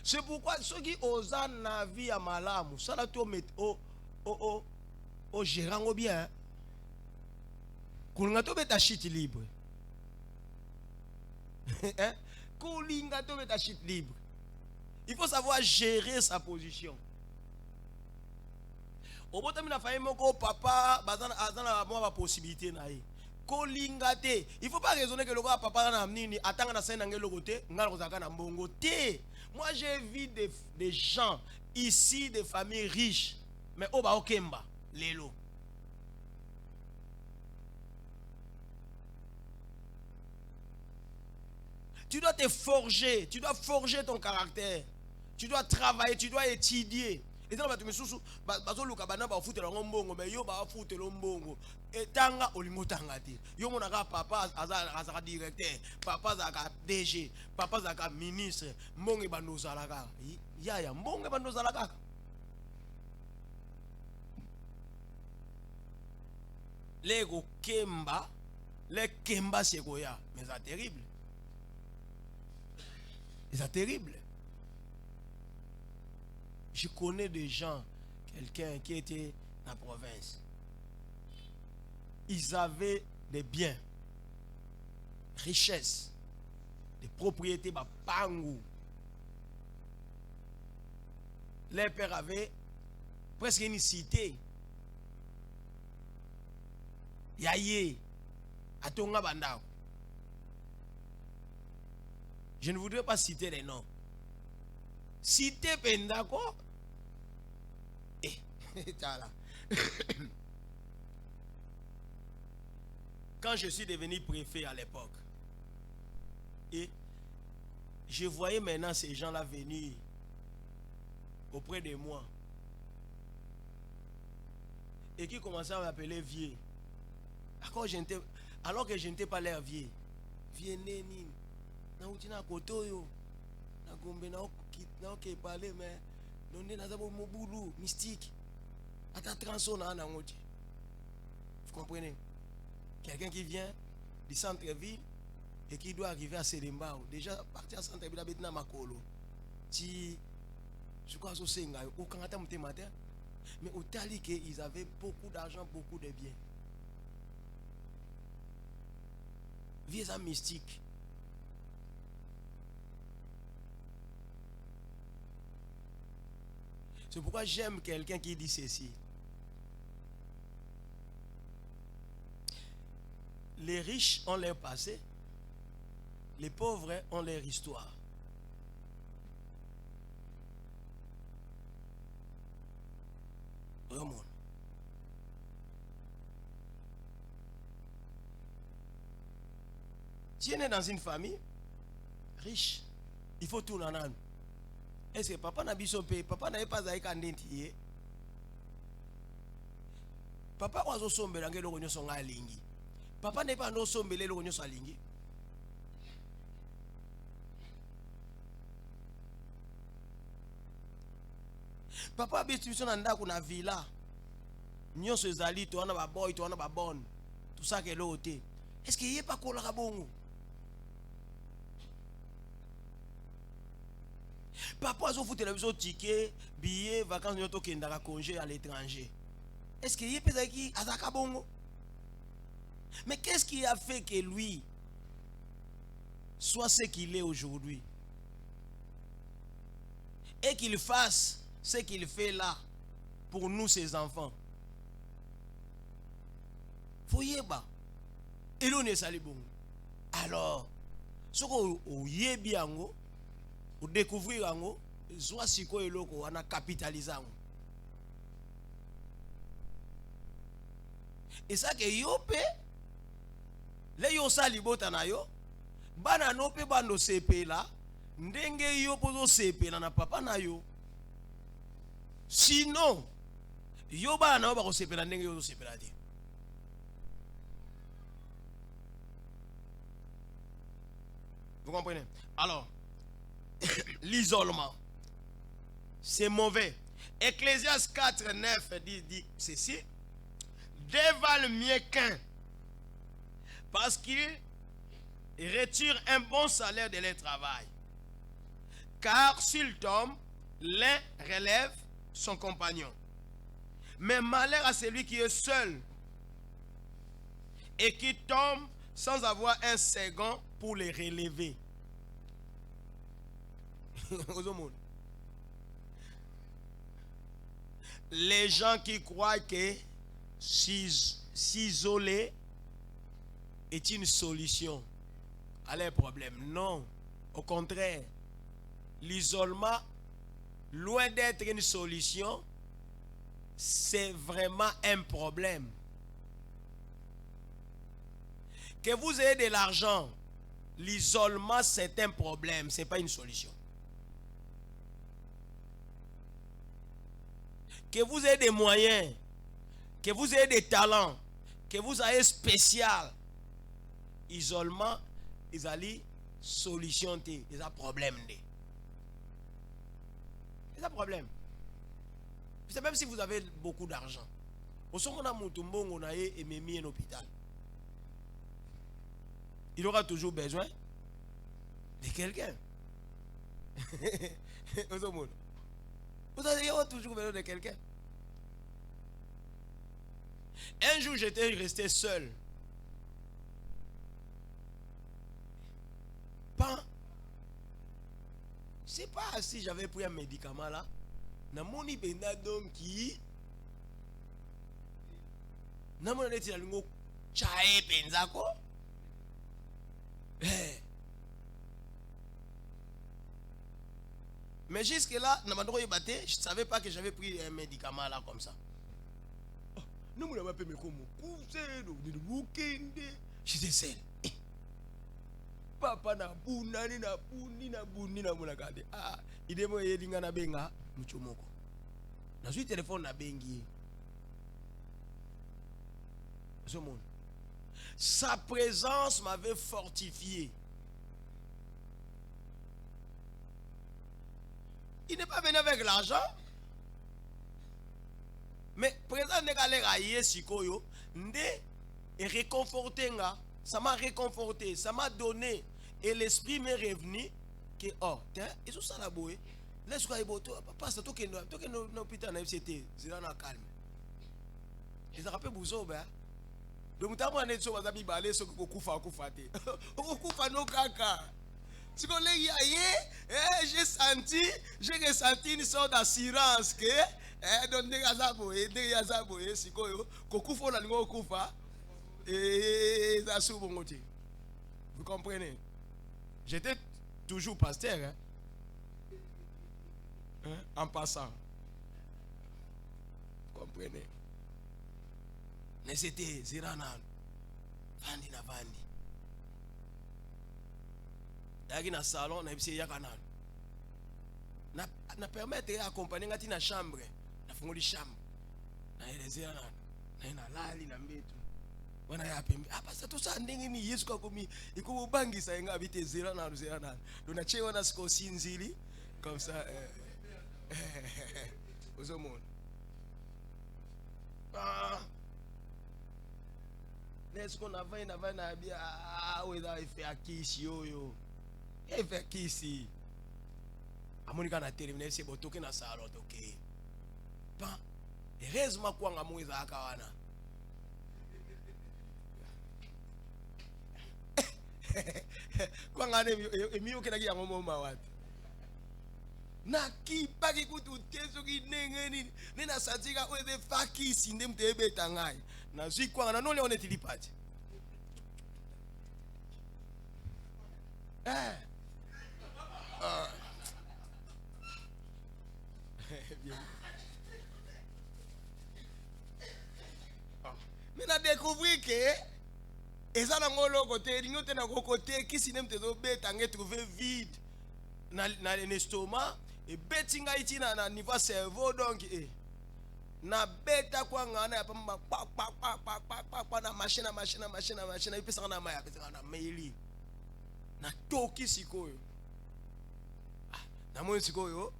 C'est pourquoi ceux qui osent na vie à malamu ça la to met au gérant bien. Kulinga beta shit libre. Kulinga beta shit libre. Il faut savoir gérer sa position. Au bout de la famille, mon papa, bazana moi possibilité na ye. Kulinga te. Il faut pas raisonner que le papa na amnini atanga na saint ngelo côté, ngala kozaka na mbongo te. Moi j'ai vu des gens ici des familles riches, mais au ba okemba lelo. Tu dois te forger, tu dois forger ton caractère. Tu dois travailler, tu dois étudier. Et dans le sous bazo luka bana ba futé longo mbongo mais yo ba futé lombongo. Et tanga olingo tanga te. Yo monaka papa azaka directeur, papa azaka DG, papa azaka ministre, mbongo bando zalaka. Ya mbongo bando zalaka. Lego kemba, le kemba segoya, mais c'est terrible. C'est terrible. Je connais des gens, quelqu'un qui était dans la province. Ils avaient des biens, richesses, des propriétés, bah, pangou. Les pères avaient presque une cité. Yaye, Atonga Bandao. Je ne voudrais pas citer les noms. Citer Pendako. Quand je suis devenu préfet à l'époque, et je voyais maintenant ces gens-là venir auprès de moi et qui commençaient à m'appeler vieux. Alors que je n'étais pas l'air vieux. Vieux Néni. Na utina kotoyo na gombe na ok parler mais nonde na zabo mobulu mystique ata transona na ngoti. Vous comprenez? Quelqu'un qui vient du centre-ville et qui doit arriver à Selembao, déjà partir à centre-ville à Betna Makolo. Si je crois que c'est au Canada matin, mais au Tali qu'ils avaient beaucoup d'argent, beaucoup de biens. Visa mystique. C'est pourquoi j'aime quelqu'un qui dit ceci. Les riches ont leur passé, les pauvres ont leur histoire. Si on est dans une famille riche, il faut tout en. Est-ce que papa n'a papa n'avait pas avec un dentier? Papa was sombe la ngelo gonyo songa lingi. Papa n'est pas no sombe le gonyo sa lingi. Papa biso na ndako na villa. Nyonso ezali to wana ba boy to wana ba bonne. Tout ça que l'autre. Est-ce qu'il y a pas kola kabongo? Papa a foutu la ticket, billet, vacances, nous avons congé à l'étranger. Est-ce qu'il y a des qui a bongo? Mais qu'est-ce qui a fait que lui soit ce qu'il est aujourd'hui? Et qu'il fasse ce qu'il fait là pour nous, ses enfants. Voyez pas. Et l'on est salé bon. Alors, ce qu'on y bien, ou découvrir en soit si quoi eloko on a capitalisé. Et ça que yope le yo sali bota na yo bana no pe bando CP là ndenge yo pozo CP na papa na yo, sinon yo bana no ba ko CP na ndenge yo CP la di. Vous comprenez? Alors l'isolement, c'est mauvais. Ecclésiaste 4:9 dit ceci: deux valent mieux qu'un, parce qu'ils retirent un bon salaire de leur travail. Car s'il tombe, l'un relève son compagnon. Mais malheur à celui qui est seul et qui tombe sans avoir un second pour les relever. Les gens qui croient que s'isoler est une solution à leurs problèmes. Non, au contraire, l'isolement, loin d'être une solution, c'est vraiment un problème. Que vous ayez de l'argent, l'isolement c'est un problème, ce n'est pas une solution. Que vous ayez des moyens, que vous ayez des talents, que vous ayez spécial, isolement, ils allaient solution, ils ont problème. Ils ont problème. C'est même si vous avez beaucoup d'argent. Au son on a Moutumbo, on a mis un hôpital. Il aura toujours besoin de quelqu'un. Vous avez toujours besoin de quelqu'un. Un jour, j'étais resté seul. Je ne sais pas si j'avais pris un médicament là. Na moni benda donc qui na moni neti na lingo chae penza ko. Mais jusque là, je ne savais pas que j'avais pris un médicament là comme ça. J'étais seul. Papa na bunani na buni na buni na munakade. Ah, idemo yedinga na benga muchomoko. Na suis téléphone na bengi. Sa présence m'avait fortifié. Il n'est pas venu avec l'argent. Mais présent n'est qu'à l'air sikoyo, ndé et réconforté nga, ça m'a réconforté, ça m'a donné et l'esprit m'est revenu que oh, tiens, et tout ça la boue. Laisse quoi iboto, papa ça toke no hôpital na FCT, c'est là na calme. Et ça rappelle bouzo ben. Donc t'as pas net so wazabi balé so ko kufa te. Ko kufa no kaka. Si on j'ai ressenti une sorte d'assurance que donc si vous comprenez? J'étais toujours pasteur en passant. Comprenez? Mais c'était Ziranan. Vandi na vandi. Yaki na salon, na ipsi yakanan. Na permettre accompagner ngati na chambre. Na fungoli chambre. Na ele Ziranan. Na lali na mbetu. Wana ya pembe. Apa sa to sa ndenge ni Yesu kwa komi. Iko bangisa nga bite Ziranan. Dona che wana siko sinzili. Comme ça. Aux hommes. Est-ce qu'on a bien oui là il fait akisi yo il fait akisi amonika na terminer c'est botoke na salon OK pas heureusement kwa ngamuiza akawana kwa ngane emiyo kenaki yango moma wati na kipaki kutu teso kinengeni nina satika weze fakisi ndemtebe tangai na zwi kwa na nole onetilipaje mais na découvrir que eza na ngolo côté ringo te na côté kisi ndemtezo beta nge trouver vide na l'estomac et betinga iti na niveau cerveau donc na beta kwa ngana ya pamba pa na machine ipesa na maya pesa na maili na toki sikoyo na mwe sikoyo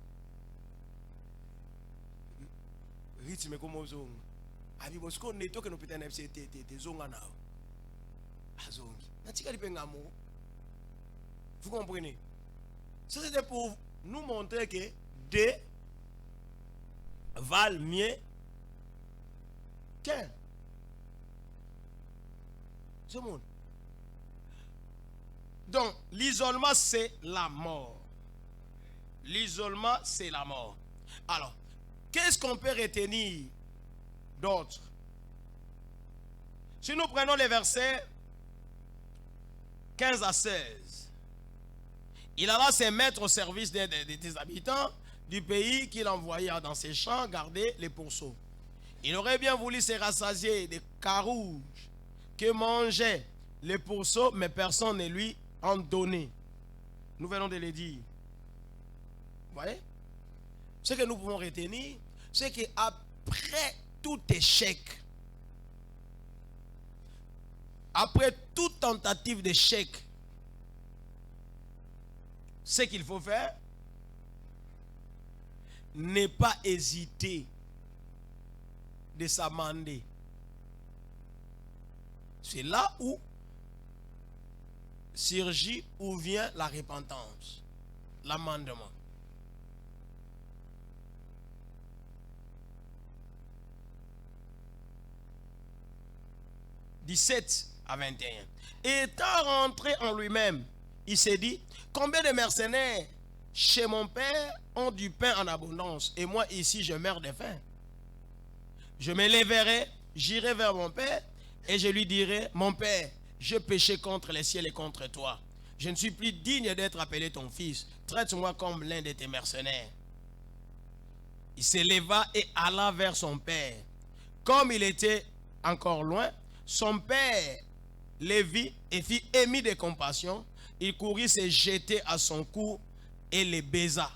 rythme comme zonga abi bosko ne toke no peta na FCT te zonga nao azongi na tika lipenga mo vous comprenez ça c'était pour nous montrer que deux valent mieux qu'un. Ce monde. Donc, l'isolement, c'est la mort. L'isolement, c'est la mort. Alors, qu'est-ce qu'on peut retenir d'autre? Si nous prenons les versets 15 à 16, il alla se mettre au service des habitants du pays qu'il envoya dans ses champs garder les pourceaux. Il aurait bien voulu se rassasier des carouges que mangeaient les pourceaux, mais personne ne lui en donnait. Nous venons de le dire. Vous voyez? Ce que nous pouvons retenir, c'est qu'après tout échec, après toute tentative d'échec, ce qu'il faut faire, n'est pas hésiter de s'amender. C'est là où surgit, où vient la repentance, l'amendement. « 17 à 21. Étant rentré en lui-même, il s'est dit, combien de mercenaires chez mon père ont du pain en abondance, et moi ici je meurs de faim. Je me lèverai, j'irai vers mon père, et je lui dirai, mon père, je péché contre les ciels et contre toi. Je ne suis plus digne d'être appelé ton fils. Traite-moi comme l'un de tes mercenaires. Il se leva et alla vers son père. Comme il était encore loin, son père le vit et fit émis de compassion. Il courut se jeter à son cou et le baisa.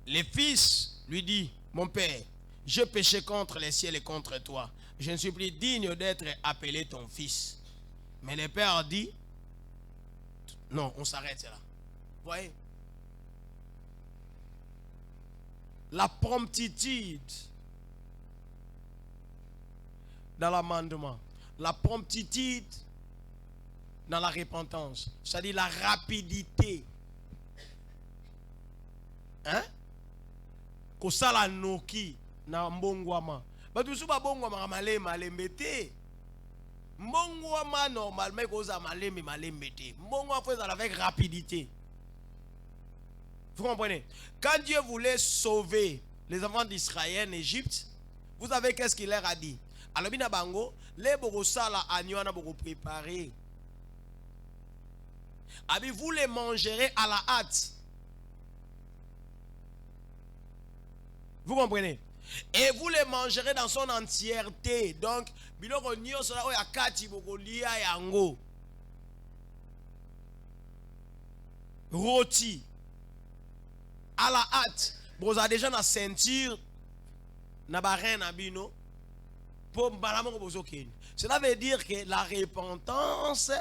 Le fils lui dit, mon père, je péché contre les ciels et contre toi. Je ne suis plus digne d'être appelé ton fils. Mais le père dit, non, on s'arrête là. Vous voyez? La promptitude dans l'amendement, la promptitude dans la repentance, c'est-à-dire la rapidité. Hein? Kosala noki na mbongwama. Batusu ba bongwama malembe te. Mbongwama normalement koza malembe te. Mbongwama faut aller avec rapidité. Vous comprenez? Quand Dieu voulait sauver les enfants d'Israël en Égypte, vous savez qu'est-ce qu'il leur a dit? Alors bina bango, les bogosala anywana bogo préparer. Abi vous les mangerez à la hâte. Vous comprenez? Et vous les mangerez dans son entièreté. Donc, biloko nyonso oyo akati bokolia yango. Rôti à la hâte. Vous avez déjà la ceinture na barren na bino pour malamu bozoken. Cela veut dire que la repentance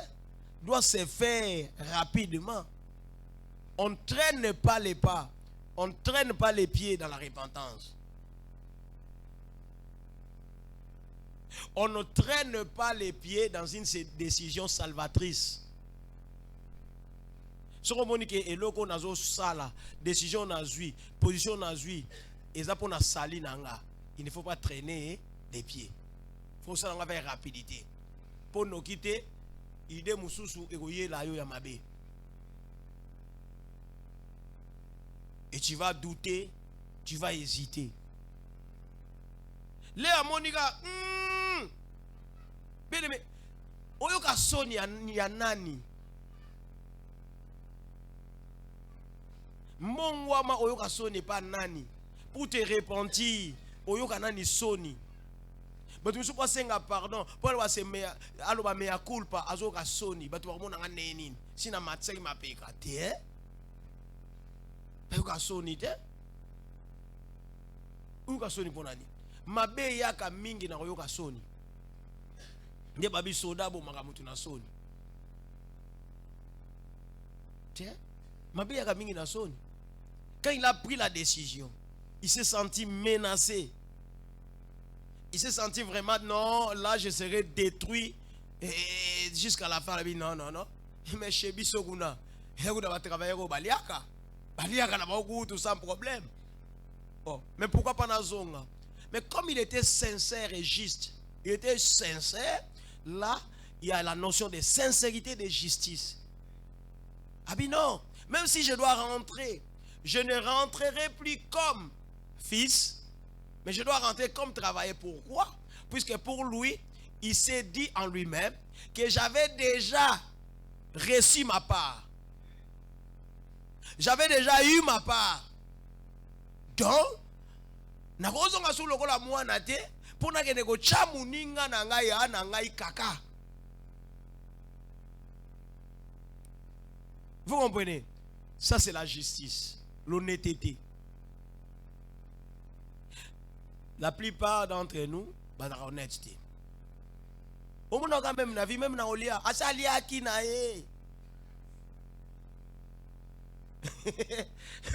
doit se faire rapidement. On ne traîne pas les pas. On ne traîne pas les pieds dans la repentance. On ne traîne pas les pieds dans une décision salvatrice. Si on dit que eloko nazo sala, décision nazui, position nazui, et ça pour na sali nanga, il ne faut pas traîner les pieds. Il faut ça avec rapidité. Pour nous quitter, idée mususu egoye la yo yamabe. Et tu vas douter, tu vas hésiter. Léa Monica, mais oyoka soni ya nani? Mongwama oyoka soni pas nani? Pour te repentir, oyoka nani soni? Mais tu me suis pas senga pardon. Pour le se mea, aloba mea culpa azoka soni. But tu vas mona neni. Sina matsai ma peka te. Oyoka soni te. Oyoka soni ponani. Mabe yaka mingi na oyoka soni. Nde babi soda bo makamutu na soni. Tiens, mabe yaka mingi na soni. Quand il a pris la décision, il s'est senti menacé. Il s'est senti vraiment, non, là je serai détruit jusqu'à la fin. Il a dit, non. Mais chez Bissoguna, il va travailler au Baliaka. Baliaka n'a pas beaucoup tout sans problème. Oh, mais pourquoi pas Nazonga? Mais comme il était sincère et juste, il était sincère, là, il y a la notion de sincérité et de justice. Ah bien non, même si je dois rentrer, je ne rentrerai plus comme fils, mais je dois rentrer comme travailler. Pourquoi? Puisque pour lui, il s'est dit en lui-même que j'avais déjà reçu ma part. J'avais déjà eu ma part. Donc, nakozonga sou lokola mwana te pona ke neko chamuninga na ngai ya na ngai kaka. Vous comprenez? Ça c'est la justice, l'honnêteté. La plupart d'entre nous, bah la honnêteté. Au moins quand même na vie même na olia, asalia ki na e.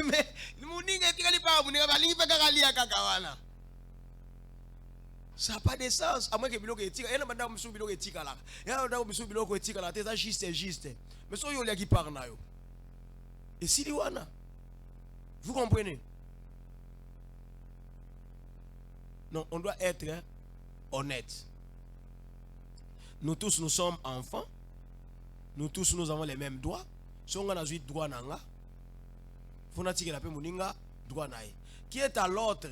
Mais muninga tikali pa muninga balingi pa kakalia kakawana. Ça n'a pas de sens. À moins que biloko etika, ena banda musu biloko etika la. Ena banda musu biloko etika la, c'est juste juste. Mais so yo lia ki par na yo. Et si liwana. Vous comprenez? Non, on doit être honnête. Nous tous, nous sommes enfants. Nous tous, nous avons les mêmes droits. Si on a eu droit nanga, faut n'a la paix moninga droit nae. Qui est à l'autre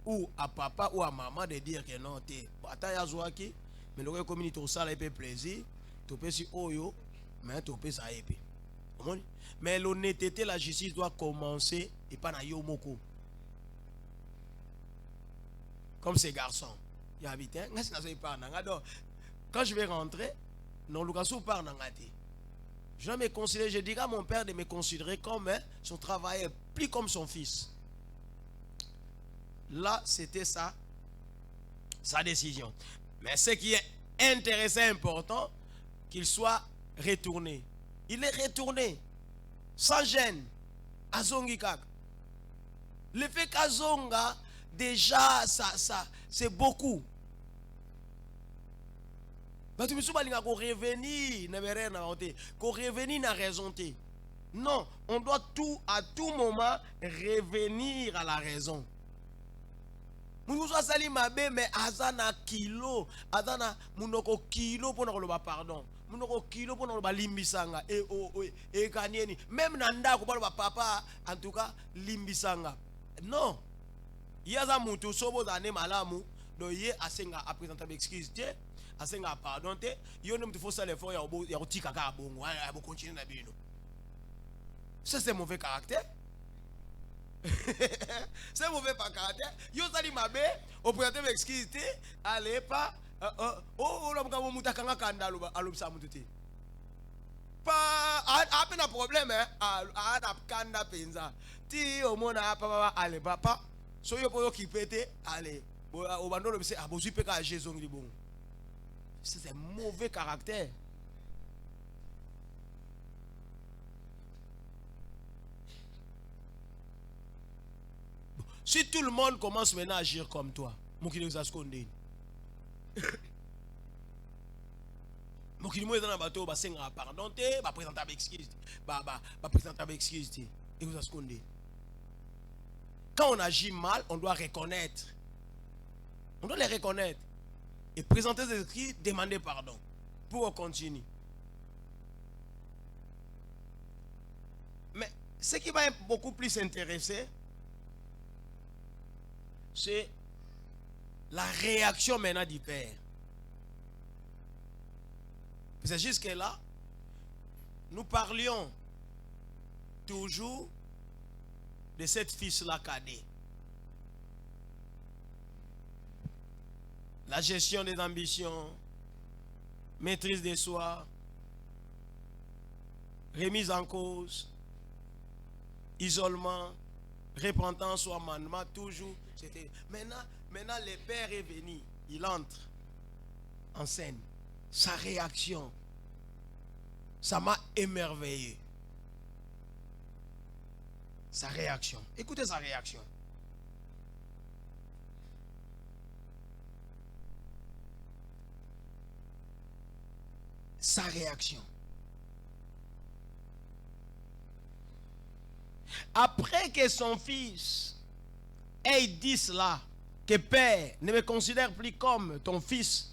ou à papa ou à maman de dire que non t'es bataille à zoaki, mais le communauté au sale épée plaisir, tu peux si oyo, mais tu peux ça épée. Mais l'honnêteté, la justice doit commencer et pas na yomoko. Comme ces garçons. Il y a habité, quand je vais rentrer, non, Lucasou part dans la tête. Je me considère, je dirais à mon père de me considérer comme son travail, plus comme son fils. Là, c'était ça, sa décision. Mais ce qui est intéressant, important, qu'il soit retourné. Il est retourné, sans gêne, à Zongikak. Le fait qu'Azonga, déjà, ça c'est beaucoup. Mais tu me souviens qu'on revenir, qu'on revenir na raison. Non, on doit à tout moment revenir à la raison. Nous sommes sali mabe mais azana kilo, azana munoko kilo pour nous pardon. Munoko kilo pour nous limbisanga et kanieni. Même nanda ko papa en tout cas limbisanga. Non. Yaza mutu sobo zane malamu do ye asenga a présenter excuse te asenga pardon te yo ne me faut ça l'effort ya otika ka bongo ya bo continuer na bino. Ça c'est mauvais caractère. C'est mauvais par caractère. Yo sali mabe, au présenter m'excuse, allez pas. Oh, l'homme comme moutakanga kanda alum sa moututi. Pas, à peine un problème, hein. À kanda penza. Ti au monde a pas allez papa. So yo pour qui pété, allez. Au bando le c'est à bosu pe ka Jésus ngi bon. C'est un mauvais caractère. Si tout le monde commence maintenant à agir comme toi, mon qui nous a scondé. Mon qui nous est dans le bateau, bah c'est un pardon, bah présentable excuse, bah présentable excuse, et vous a scondé. Quand on agit mal, on doit reconnaître. On doit les reconnaître. Et présenter des écrits, demander pardon. Pour continuer. Mais ce qui va être beaucoup plus intéressé, c'est la réaction maintenant du Père. C'est jusque-là, nous parlions toujours de cette fils-là cadet. La gestion des ambitions, maîtrise de soi, remise en cause, isolement, repentance ou amendement, toujours. Maintenant, le Père est venu, il entre en scène. Sa réaction, ça m'a émerveillé. Sa réaction. Écoutez sa réaction. Sa réaction. Après que son fils ait dit cela, que Père ne me considère plus comme ton fils,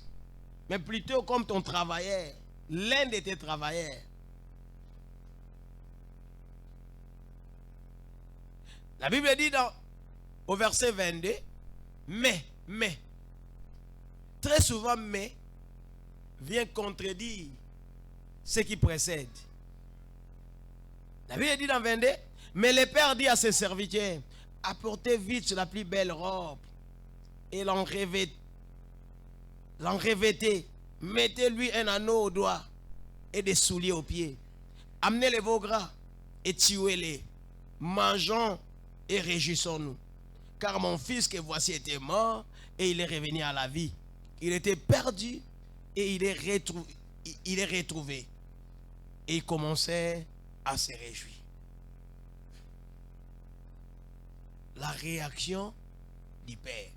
mais plutôt comme ton travailleur, l'un de tes travailleurs. La Bible dit au verset 22, mais, très souvent, mais, vient contredire ce qui précède. La Bible dit dans 22, mais le Père dit à ses serviteurs, apportez vite la plus belle robe et l'enrevêtez, mettez-lui un anneau au doigt et des souliers aux pieds. Amenez les veaux gras et tuez-les. Mangeons et réjouissons-nous. Car mon fils que voici était mort et il est revenu à la vie. Il était perdu et il est retrouvé. Et il commençait à se réjouir. La réaction du Père.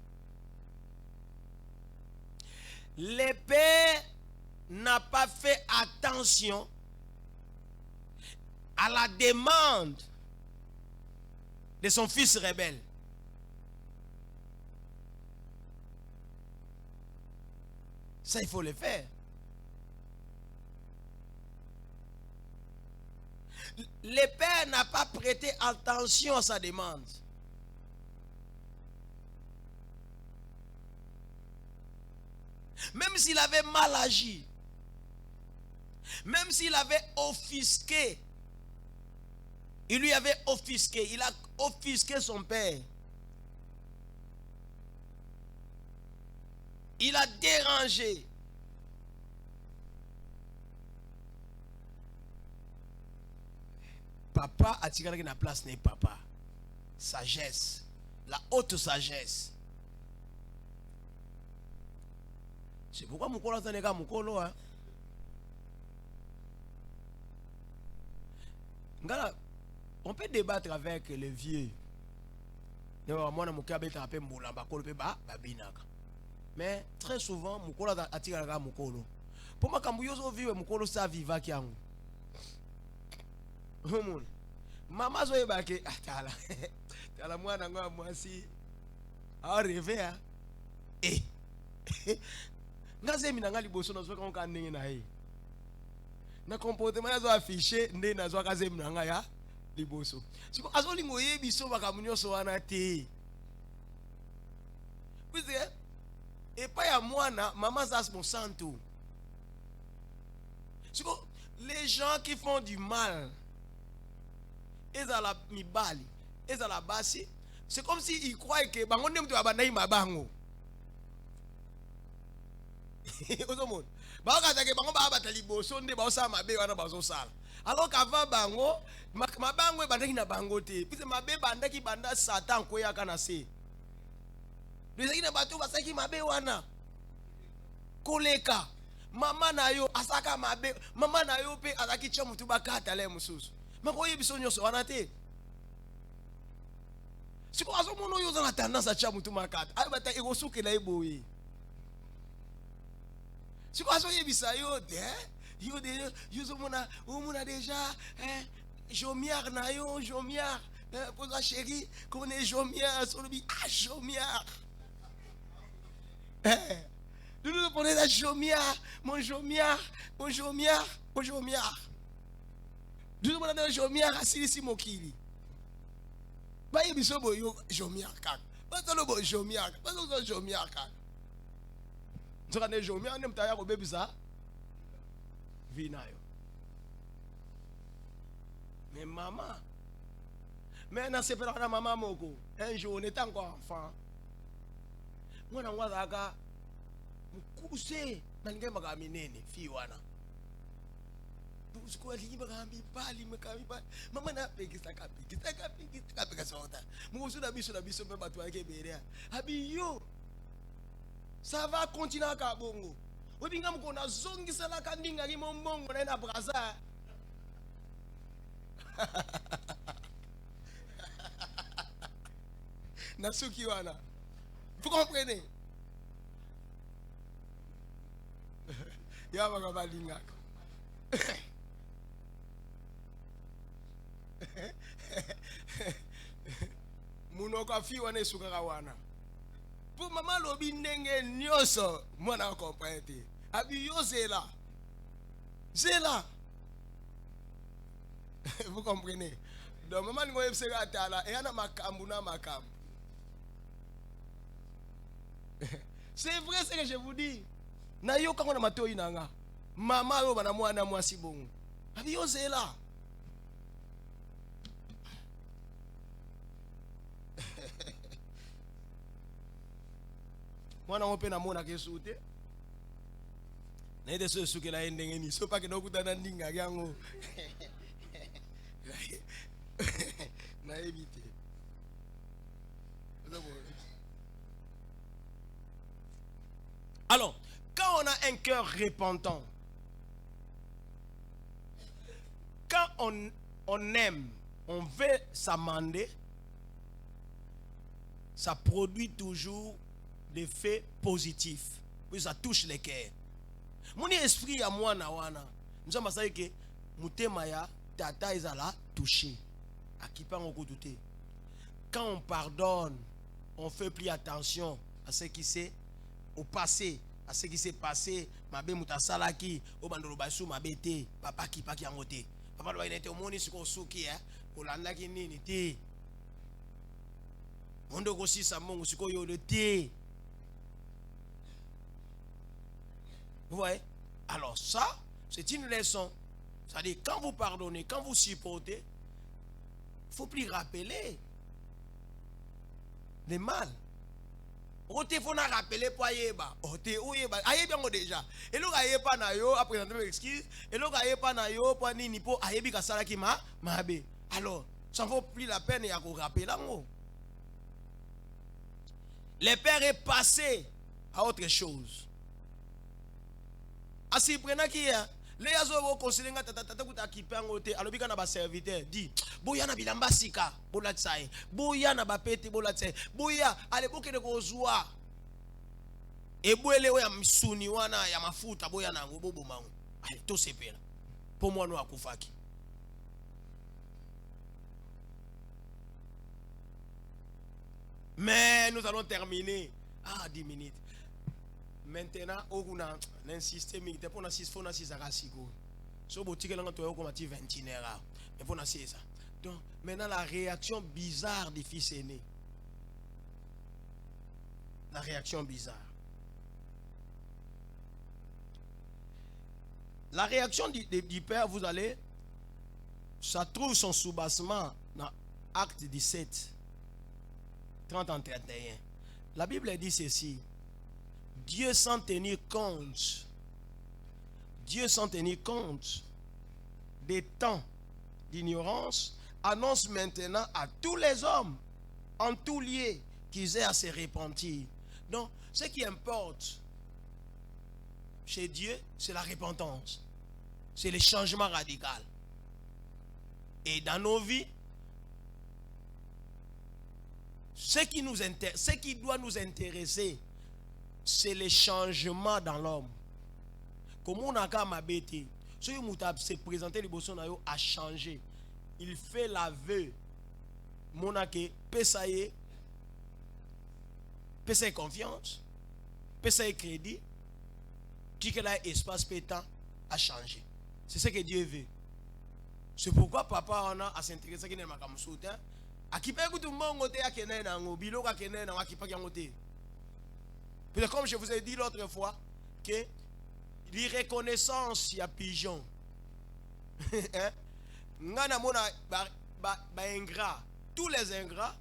Le Père n'a pas fait attention à la demande de son fils rebelle. Ça, il faut le faire. Le Père n'a pas prêté attention à sa demande. Même s'il avait mal agi, même s'il avait offusqué, il lui avait offusqué, il a offusqué son père. Il a dérangé. Papa a tiré la place n'est papa. Sagesse, la haute sagesse. C'est pourquoi Moukolo a tenu Moukolo. On peut débattre avec les vieux. Mais très souvent, Moukolo a tiré Moukolo. Pour moi, quand vous vivez Moukolo, ça viva qui a. Maman zoé baké. Tala moi n'anga moi si. A rêvé hein. Eh. Ngaze minanga liboso na zo ka onka ndenge na ye. Na comportement na zo affiché ndé na zo kaze minanga ya liboso. Siko azolingo ye biso bakamunyo so wana te. Vous savez, et pas ya mwana maman ça mon santo. Siko les gens qui font du mal ezala mibali, et à la base, c'est comme si il croit que bango nem to abandai mabango. Ozomon. Ba ka ta ke bango ba batali boso nde ba osa mabe wana ba osala. Alors qu'avant bango mabango bandaki na bango te. Puis mabe bandaki banda Satan ko ya kana se. Bizaki na bato basaki mabe wana. Koleka. Mama na yo asaka mabe, mama na yo pe azaki tcha mutu bakata le mususu. Mako yebiso nyoso wana te. Siko azo mono yo za na tendance a tcha mutu makata. Ay bata egosuke la eboye. Siko azo yebisa yo de, yo zo mona déjà jomiar na yo, jomiar. Pour la chérie, connaît jomiar, sur le bi jomiar. Nous nous prenons la jomiar, mon jomiar, mon jomiar, mon jomiar. Nous nous prenons la jomiar à Silisi Mokili. Bah, il y a un jomiar kak. Pas de bon jomiar, pas de jomiar kak. Nous avons un jomiar, nous avons un bébé ça. Vinayo. Mais maman, mais dans ce pays-là, maman moko, un jour on est encore enfant. Moi, on va mukuse nalinga magami nene fi wana busko ali magami pali mama na pekisa kapika sota musu na biso me batu yake berea abi yo ça va continuer ka bongo obinga mukona zongi sala kandinga ki mombongo na braza nasuki wana vous comprenez. Ya baka balingaka. Munoko fi wana esukaka wana. Po mama lobi ndenge nyoso mwana comprendre. Abi yo zela. Zela. Vous comprenez? Donc maman ngo yebseka tala e yana makambu na makambu. C'est vrai ce que je vous dis. Na yo kango na matoi nanga. Mama yo bana mwana mwasi bongo. Abi yo zela. Mwana ngope na mona kesute. Na ide so suke la endenge ni so pa ke dokuta na ndinga yango. Na éviter. Alors, quand on a un cœur repentant, quand on aime, on veut s'amender, ça produit toujours des faits positifs. Puis ça touche les cœurs. Mon esprit à moi na wana. Nous sommes à que mutema ya tata ezala touché. À qui pas on douter. Quand on pardonne, on fait plus attention à ce qui s'est au passé, à ce qui s'est passé. Mabe mutasalaki, au bandolo basu mabete, papa qui pa qui angote. Papa doit être au monde sur suki hein. Olanda ki nini te. Mondo kosi sa mongo siko yo de te. Vous voyez? Alors ça, c'est une leçon. C'est-à-dire, quand vous pardonnez, quand vous supportez, il ne faut plus rappeler les mal. Au téléphone, on a rappelé pour Ayeba. Au téléphone, Ayeba déjà. Et l'on a pas na yo, après on a excuse. Et l'on a pas na yo, pour ni pour Ayebi kasala ki mabe. Alors, ça ne vaut plus la peine de rappeler là. Le père est passé à autre chose. Asi prena ki ya le yazo wo konsilenga tata kuta kipango te alobika na ba serviteur di boya na bilamba sika bola tsaye boya na ba pete bola tsaye boya ale bokene ko zwa ebwele we ya msuni wana ya mafuta boya na ngobobo mangu ale to sepela po mwana akufaki. Mais nous allons terminer. 10 minutes. Maintenant, on a un système qui est pour nous 6 fois 6 à 6 jours. So boutique là on doit comme 21 heures. Et pour nous c'est ça. Donc maintenant la réaction bizarre des fils aînés. La réaction bizarre. La réaction du père, vous allez, ça trouve son soubassement Acte 17, 30 en 31. La Bible dit ceci. Dieu sans tenir compte des temps d'ignorance, annonce maintenant à tous les hommes, en tout lieu, qu'ils aient à se repentir. Donc, ce qui importe chez Dieu, c'est la repentance. C'est le changement radical. Et dans nos vies, ce qui doit nous intéresser, c'est le changement dans l'homme. Comment on a qu'à m'abêter? Ce qui s'est présenté, le a changé. Il fait l'aveu. Mon ake, pesaye confiance, pesaye crédit, qui que là espace pétant a changé. C'est ce que Dieu veut. C'est pourquoi papa on a à s'intéresser qui n'est pas comme soutien. A qui peut tout le monde à qui n'est pas en bilo à qui n'est pas qui pas en côté. Puis comme je vous ai dit l'autre fois que l'irreconnaissance il y a pigeon. Ngana mona ba ingrat. Tous les ingrats,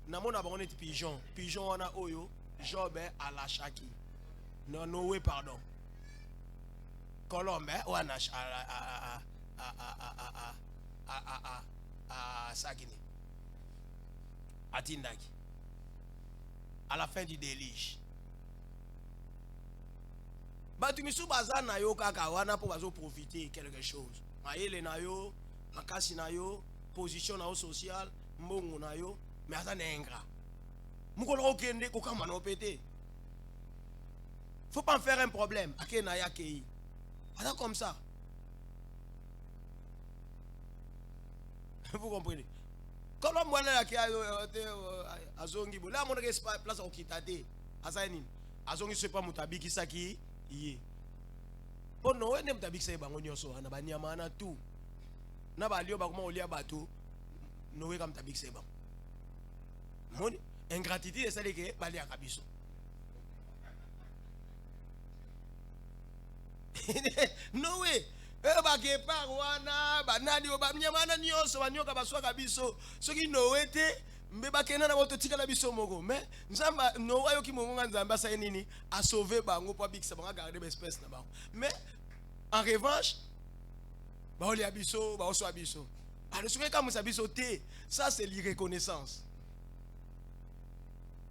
nous avons des pigeons. Pigeons, on a Oyo, Job à la Chaki. Non, Noé, pardon. Colombe, on a à Sagini. À Tindaki. À la fin du déluge. Batumisu Bazan na yo kakawana pour profiter quelque chose. Maïle na yo, makasi na yo, position na yo sociale. Mbongo na yo, mais ça n'est ingrat. Mukolo okende ko kama no pété. Faut pas en faire un problème. Ake na ya kei. Voilà comme ça. Vous comprenez? Quand on voit là qui a azongi bo, là mon place au kitate. Asaini. Azongi c'est pas mutabi ki saki yé. Pour no ne mutabi sai bango nyoso na banyama na tout. Na ba lio ba kuma olia bato. Noé comme tabik c'est bon. Mon ingratitude c'est que bali akabiso. Noé ba ke parwana ba nadi ba nyamana nyoso ba nyoka baswa kabiso. Soki Noé te mbeba kena na boto tikala biso moko mais nzamba Noé yo ki monga nzamba sa nini a sauver bango pour bik ça ba garder espèce na ba. Mais en revanche ba oli abiso ba oso abiso. Alors, ça c'est l'irreconnaissance.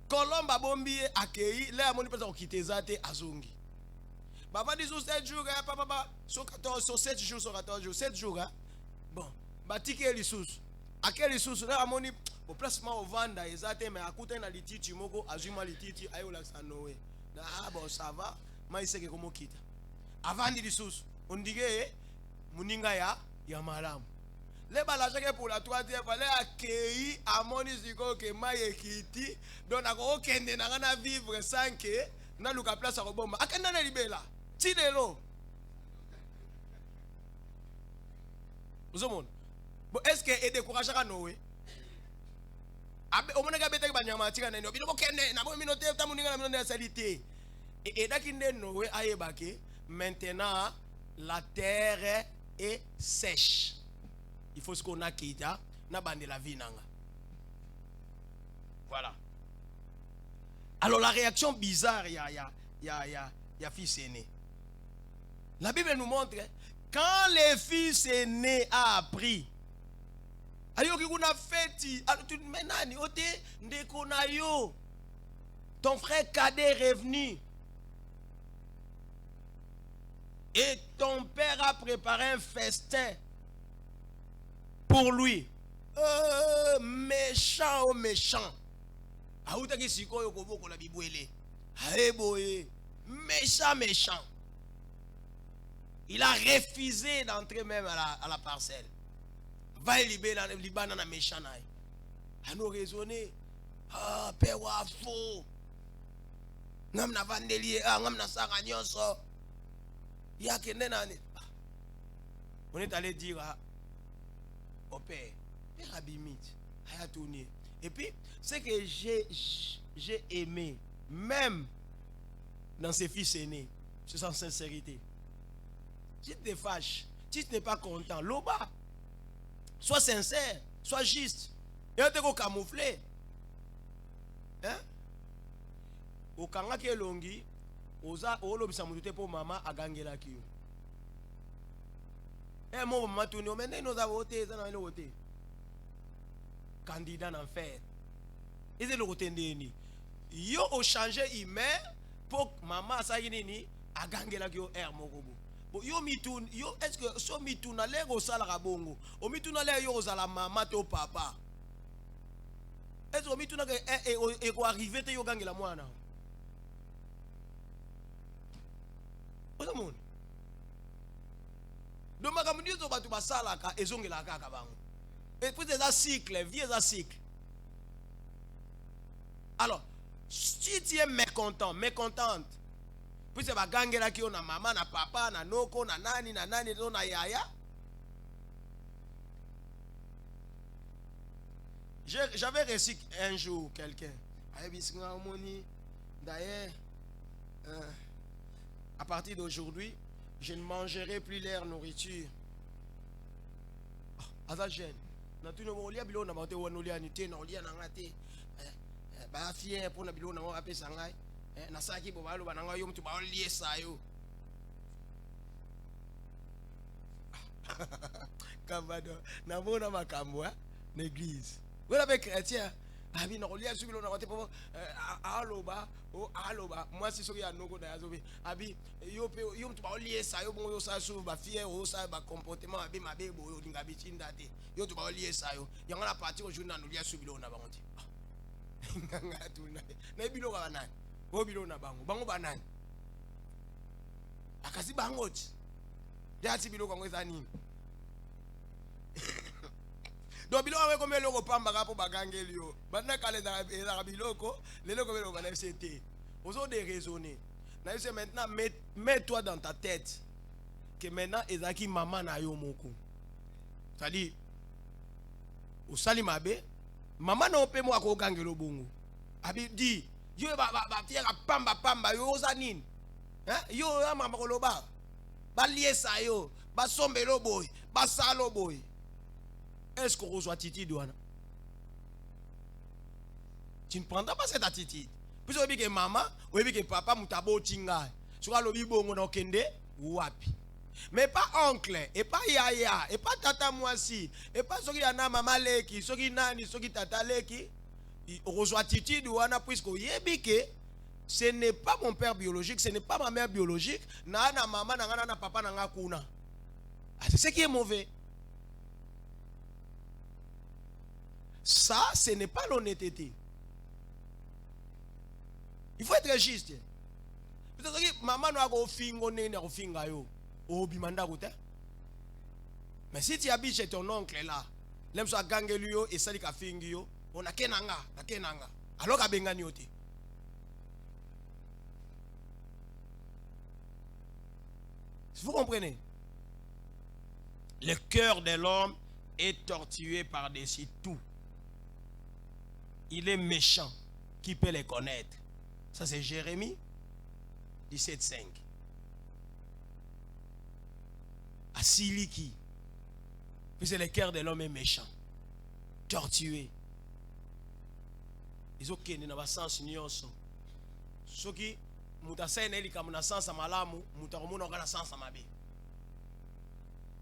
Colombe a bombi accueilli, là, on peut quitter Zate Azongi. Papa dit sur 7 jours, papa, sur 14, sur 7 jours, sur 14 jours, 7 jours. Bon, batike les sous. À quel sous, là, on dit, au placement au Vanda, Zate, mais à côté de l'ititi, Moko, Azuma l'ititi, Ayola Sanoé. Ah bon, ça va, mais il sait que comment quitte. Avant de sous, on dit que, Muninga ya malam. Les balages pour la troisième fois, les accueillis à mon isigo que maïe kiti, donc à aucun de n'a vivre sans que n'a lu place à Robomba. À quel n'a libéla? Tidelo. Vous avez bon, est-ce que est découragé à Noé? Au moins, il y a des banyama tika na nobilo kene na bo minote tamuninga na minote salité. Et dakinde Noé ayebake maintenant la terre est sèche. Il faut ce qu'on a qui n'a pas de la vie. Voilà. Alors la réaction bizarre, il y a fils aîné. La Bible nous montre, quand le fils aîné a appris, ton frère cadet est revenu. Et ton père a préparé un festin pour lui. Méchant ou méchant. Méchant, méchant. Il a refusé d'entrer même à la parcelle. Va libérer Liban dans la méchant. À nous raisonner. Ah, père wa faux. Ngam na vandelier, ngam na saragnoso. Ya kenenane. On est allé dire au père, père Abimite, à tourner. Et puis, ce que j'ai aimé, même dans ses fils aînés, c'est sans sincérité. Si tu te fâches, si tu n'es pas content, l'oba, sois sincère, sois juste. yo te ko camoufler hein okanga ke longi oza olobisa mutu te po mama agangela ki yo mo mama tuni o mende no za voter za na le voter candidat en fait ils le rotendeni yo o changer humain pour maman ça nini agangela ki yo mokobo bo yo mitun yo est-ce que so mituna le go sala ka bongo o mituna le yo ozala mama to papa est-ce que mituna ke e ko arriver te yo gangela mwana oza mona donc makambo nyonso bato basalaka ezongelaka kaka bango et puis eza cycle vie eza cycle. Alors si tu es mécontente puis c'est bagangela ki yo na mama na papa na noko na nani na yaya. J'avais reçu un jour quelqu'un d'ailleurs à partir d'aujourd'hui je ne mangerai plus leur nourriture. Aza jeune na tu no lia bilo na maté wono lia ni te na lia na ngate ba fier pour na bilo na wa pesa ngai na saki bo balo bananga yo mtu ba lie sayo kambado na bona makambo na église voilà avec chrétien abi na lia subilo na wate po aloba moi si soki ya noko na yazobe abi yo mtu ba lie sayo bon yo sa su ba fier o sa ba comportement abi mabe bo yo linga bitinda te yo tu ba lie sayo yango na parti au jour na lia subilo na bango ti nganga tu na bilo ka banani bo bilo na bango banani akasi bango ti yati bilo kwa ngeza nini donc bilo awe comme loko pamba kapo bagangeli yo bana kale za biloko leloko belo bana FCT ozo de raisonner na c'est maintenant mets-toi dans ta tête que maintenant ezaki maman na yo moko c'est-à-dire osali mabe maman na ope mo ako gangelo bongo abi di yo ba fiera pamba yo oza nini hein yo ya mama koloba ba liesa yo ba sombelo boy ba salo boy. Est-ce qu'on reçoit attitude douane? Tu ne prendras pas cette attitude. Puis on dit que maman, on dit que papa mutabo tinga. Sur le bibo on a kende wapi. Mais pas oncle, et pas yaya, et pas tata moisi, et pas ce qui a na maman leki, ce qui nani, ce qui tata leki. On reçoit attitude douane puisque yebi que ce n'est pas mon père biologique, ce n'est pas ma mère biologique. Na maman na papa na kuna. C'est ce qui est mauvais. Ça, ce n'est pas l'honnêteté. Il faut être juste. Maman n'a pas fingo nene au finga yo. O bimanda gote. Mais si tu habites chez ton oncle là, l'aime soit gangelu yo et sali ka fingi yo, on a kenanga. Alors ka bengani yo te. Vous comprenez? Le cœur de l'homme est tortué par-dessus tout. Il est méchant. Qui peut les connaître? Ça c'est Jérémie 17:5. Asiliki. Puis c'est le cœur de l'homme est méchant. Tortué. Ils ont qu'un dans sens nyonso. Ce qui mutasene eli comme na sens malamu, mutakomuna okana sens mabe.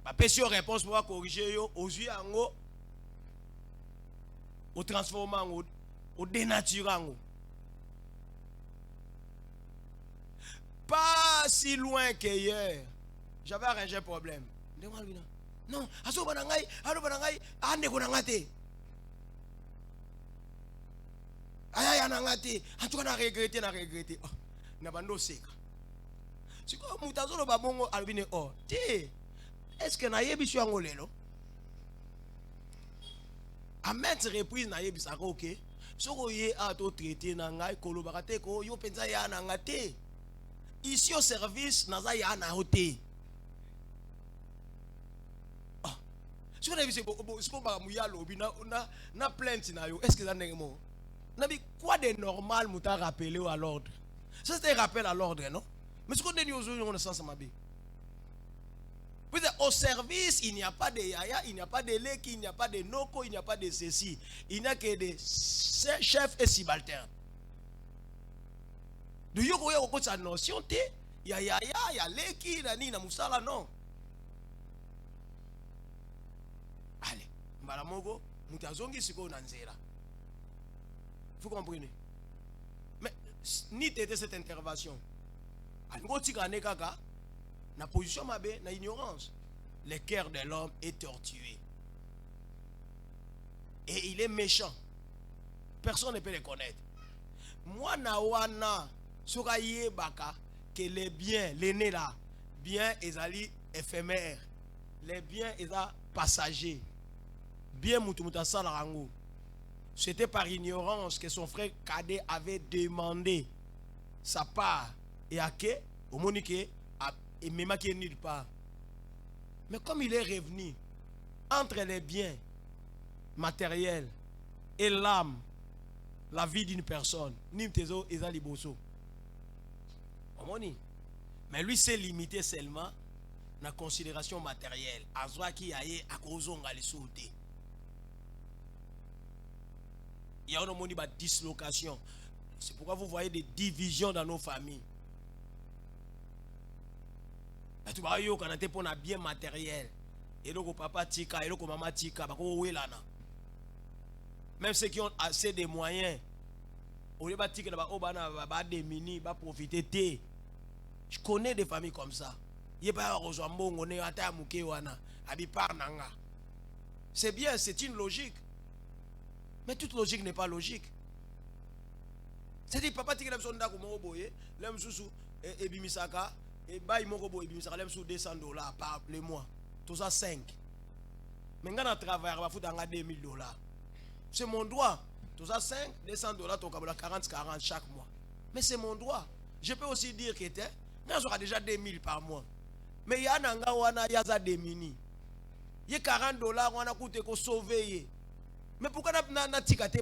Ba pesio réponse pour corriger yo aux yeux ango au transformant au dénaturant. Pas si loin qu'hier, j'avais arrangé un problème. Non, aso banangai, ande ko nangate. Aya nangate, en tout cas na regretter. Oh, na bando seka. Si ko mutazolo babongo albine oh, ti est-ce que na yebi su angolelo? À maintes reprises na yebi sa OK. Soko ye a to traiter na ngai kolobaka te ko yo penza ya na ngate. Ici au service naza ya na hote. Ah. Si on a vu c'est bon ba muya lobi na plainte na yo. Est-ce que ça n'est mo? Na bi quoi de normal muta rappeler à l'ordre. Ça c'était rappel à l'ordre non? Mais ce qu'on dit aux gens on sens ma bi. Au service, il n'y a pas de yaya, il n'y a pas de leki, il n'y a pas de noko, il n'y a pas de ceci. Il n'y a que des chefs et subalternes. De yoko yoko sa notion te, ya yaya, ya leki, nani na musala non. Allez, mbalamogo, mutazongi siko nanzera. Vous comprenez? Mais ni t'étais cette intervention. Algo tigane kaka. Na position mabe, na ignorance. Le cœur de l'homme est tortué. Et il est méchant. Personne ne peut le connaître. Moi, na wana, sokaye baka, que les biens, les nés là, biens, ils allaient éphémères. Les biens, ils allaient passagers. Bien mutumuta salarango. C'était par ignorance que son frère cadet avait demandé sa part. Et à qui? Au monique. Et même qui est nulle part. Mais comme il est revenu entre les biens matériels et l'âme, la vie d'une personne, Nimtezo et Zaliboso. Mais lui s'est limité seulement à la considération matérielle. Azwa qui a eu à cause de la sauté. Il y a une dislocation. C'est pourquoi vous voyez des divisions dans nos familles. Tu vas y aller pour un bien matériel. Et donc, papa tika, et donc, maman tika, même ceux qui ont assez de moyens, au lieu de tika, des mini, profiter. Je connais des familles comme ça. C'est bien, c'est une logique. Mais toute logique n'est pas logique. C'est-à-dire, papa tika, l'homme sous et bimisaka. Et bah il m'a dit que 200 dollars par le mois. Tout ça 5. Mais quand on travaille, on va foutre 2000 dollars. C'est mon droit. Tout ça 5, 200 dollars, tu as 40 chaque mois. Mais c'est mon droit. Je peux aussi dire que j'aurai déjà 2000 par mois. Mais il y a un wana yaza des mini. Il y a 40 dollars, on a coûté qu'on sauver. Mais pourquoi on a ticate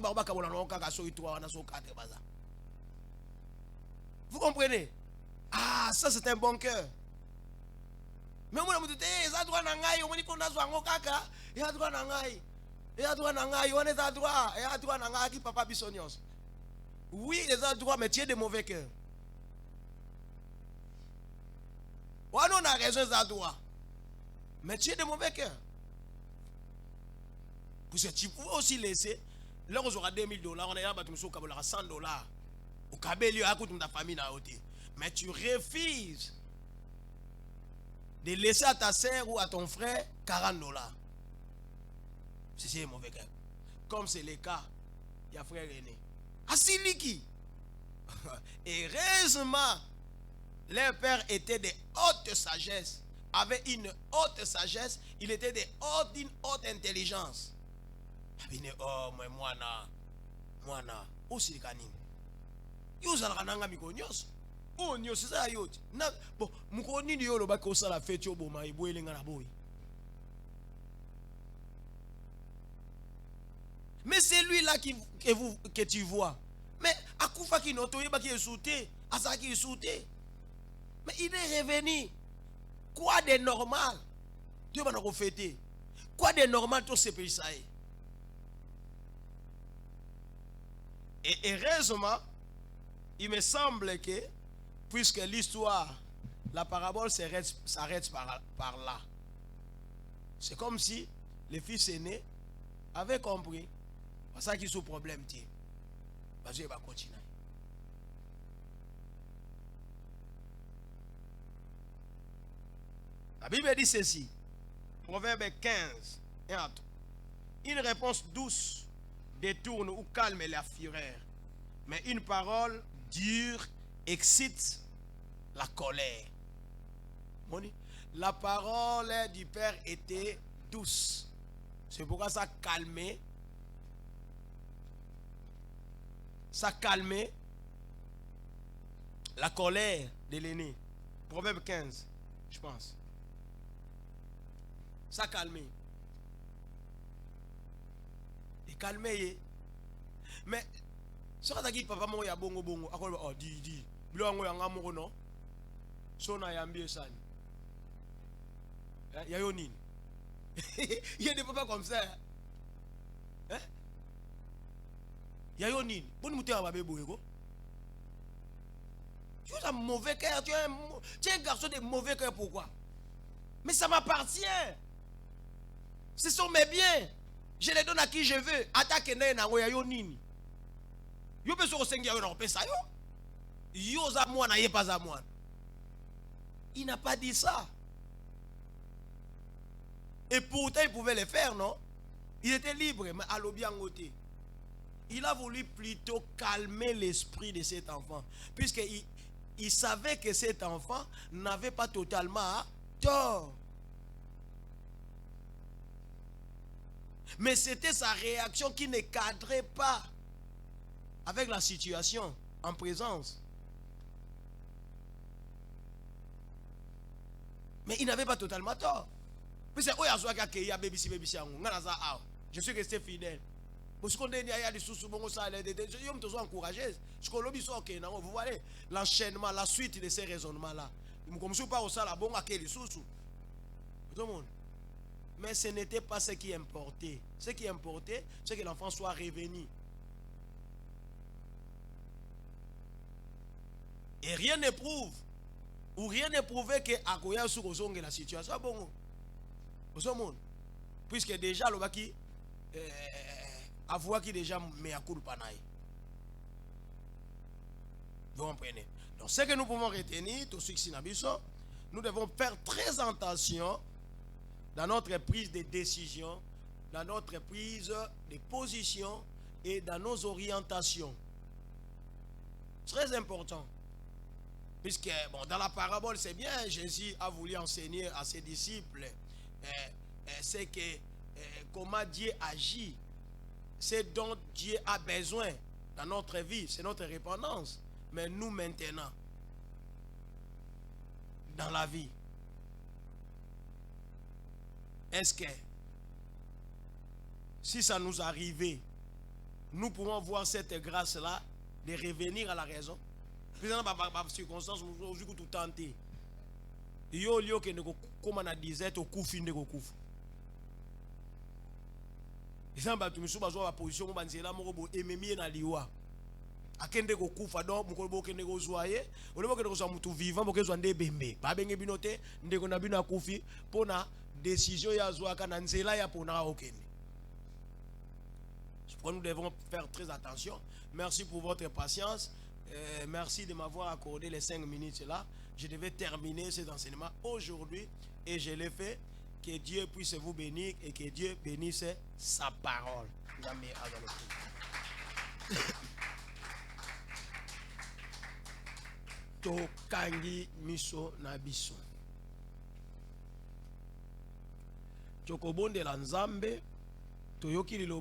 vous comprenez? Ah, ça c'est un bon cœur. Mais on me dit, ça doit n'angai, on me dit qu'on a besoin de kaka, et ça doit n'angai, et ça doit n'angai, on est à droit, et ça doit n'angai qui papa bisognos. Oui, les a droit, mais tu es de mauvais cœur. On a raison, ça doit, mais tu es de mauvais cœur. Parce que tu pouvais aussi laisser, là on aura 2000 dollars, on est là, on aura 100 dollars. Au cabello, à côté de ta famille, mais tu refuses de laisser à ta soeur ou à ton frère 40 dollars. C'est un mauvais cœur. Comme c'est le cas, il y a frère aîné. Asiliki. Heureusement, leur père était de haute sagesse. Avait une haute sagesse. Il était d'une haute intelligence. Oh, mais moi, aussi le canin. Vous allez en mikonyos. Oh, nyo c'est ça yot. Na bon, mukoni ni yolo ba ko sala fete obo ma iboele ngana boy. Mais c'est lui là que tu vois. Mais akufa ki noto yeba ki esouté, asa ki esouté. Mais il est revenu. Quoi de normal? Tu vas nous fêter. Quoi de normal tout ce pays ça est? Et heureusement, il me semble que puisque l'histoire, la parabole s'arrête par là. C'est comme si le fils aîné avait compris. C'est ça qui est ce problème. Vas-y, il va continuer. La Bible dit ceci. Proverbe 15. Une réponse douce détourne ou calme la fureur. Mais une parole dure excite la colère. La parole du Père était douce. C'est pourquoi ça calmait. Ça calmait la colère de l'aîné. Proverbe 15, je pense. Ça calmait. Et calmait. Mais, ce que papa mo ya bongo bongo, oh di. Bilo ngo yanga mo no. So na yambie sani. Il y a Yonine. Il y a des papas comme ça. Hein? Il y a Yonine. Bon, tu as un mauvais cœur. Tu es un garçon de mauvais cœur. Pourquoi? Mais ça m'appartient. Ce sont mes biens. Je les donne à qui je veux. Attaque na ya Yonine. Yo peut se ressentir on peut ça yo. Yo za moi na ye pas à moi. Il n'a pas dit ça. Et pourtant, il pouvait le faire, non? Il était libre, mais à l'obiangoté. Il a voulu plutôt calmer l'esprit de cet enfant. Puisqu'il savait que cet enfant n'avait pas totalement tort. Mais c'était sa réaction qui ne cadrait pas avec la situation en présence. Mais il n'avait pas totalement tort. Je suis resté fidèle. Vous voyez, l'enchaînement, la suite de ces raisonnements-là. Mais ce n'était pas ce qui importait. Ce qui importait, c'est que l'enfant soit revenu. Et rien ne prouve, ou rien ne prouvait que Akoya Soukosonge la situation. Bon, puisque déjà le baki avoué qui déjà met à coup de panaï. Vous comprenez? Donc ce que nous pouvons retenir, tout ce qui nous devons faire très attention dans notre prise de décision, dans notre prise de position et dans nos orientations. Très important. Puisque bon, dans la parabole, c'est bien, Jésus a voulu enseigner à ses disciples c'est que comment Dieu agit, c'est dont Dieu a besoin dans notre vie, c'est notre répondance. Mais nous maintenant, dans la vie, est-ce que si ça nous arrivait, nous pouvons voir cette grâce-là de revenir à la raison? Puis dans la circonstance, nous avons tout tenté. Yo lieu que nous comme on a disait au coup fin de coufu. Exemple tu me suis besoin de position mon banzela moko ememi na liwa. Akende ko kufa donc moko bo kende ko zoyer, o le bo kende ko so mutu vivant bo ke zo ndebembe. Ba benge binote ndeko na bino akufi pona décision ya zoaka na nzela ya pona okende. Nous devons faire très attention. Merci pour votre patience. Merci de m'avoir accordé les 5 minutes là. Je devais terminer cet enseignement aujourd'hui et je l'ai fait. Que Dieu puisse vous bénir et que Dieu bénisse sa parole. Tokangi miso na biso. Chokobonde la nzambe toyoki lilo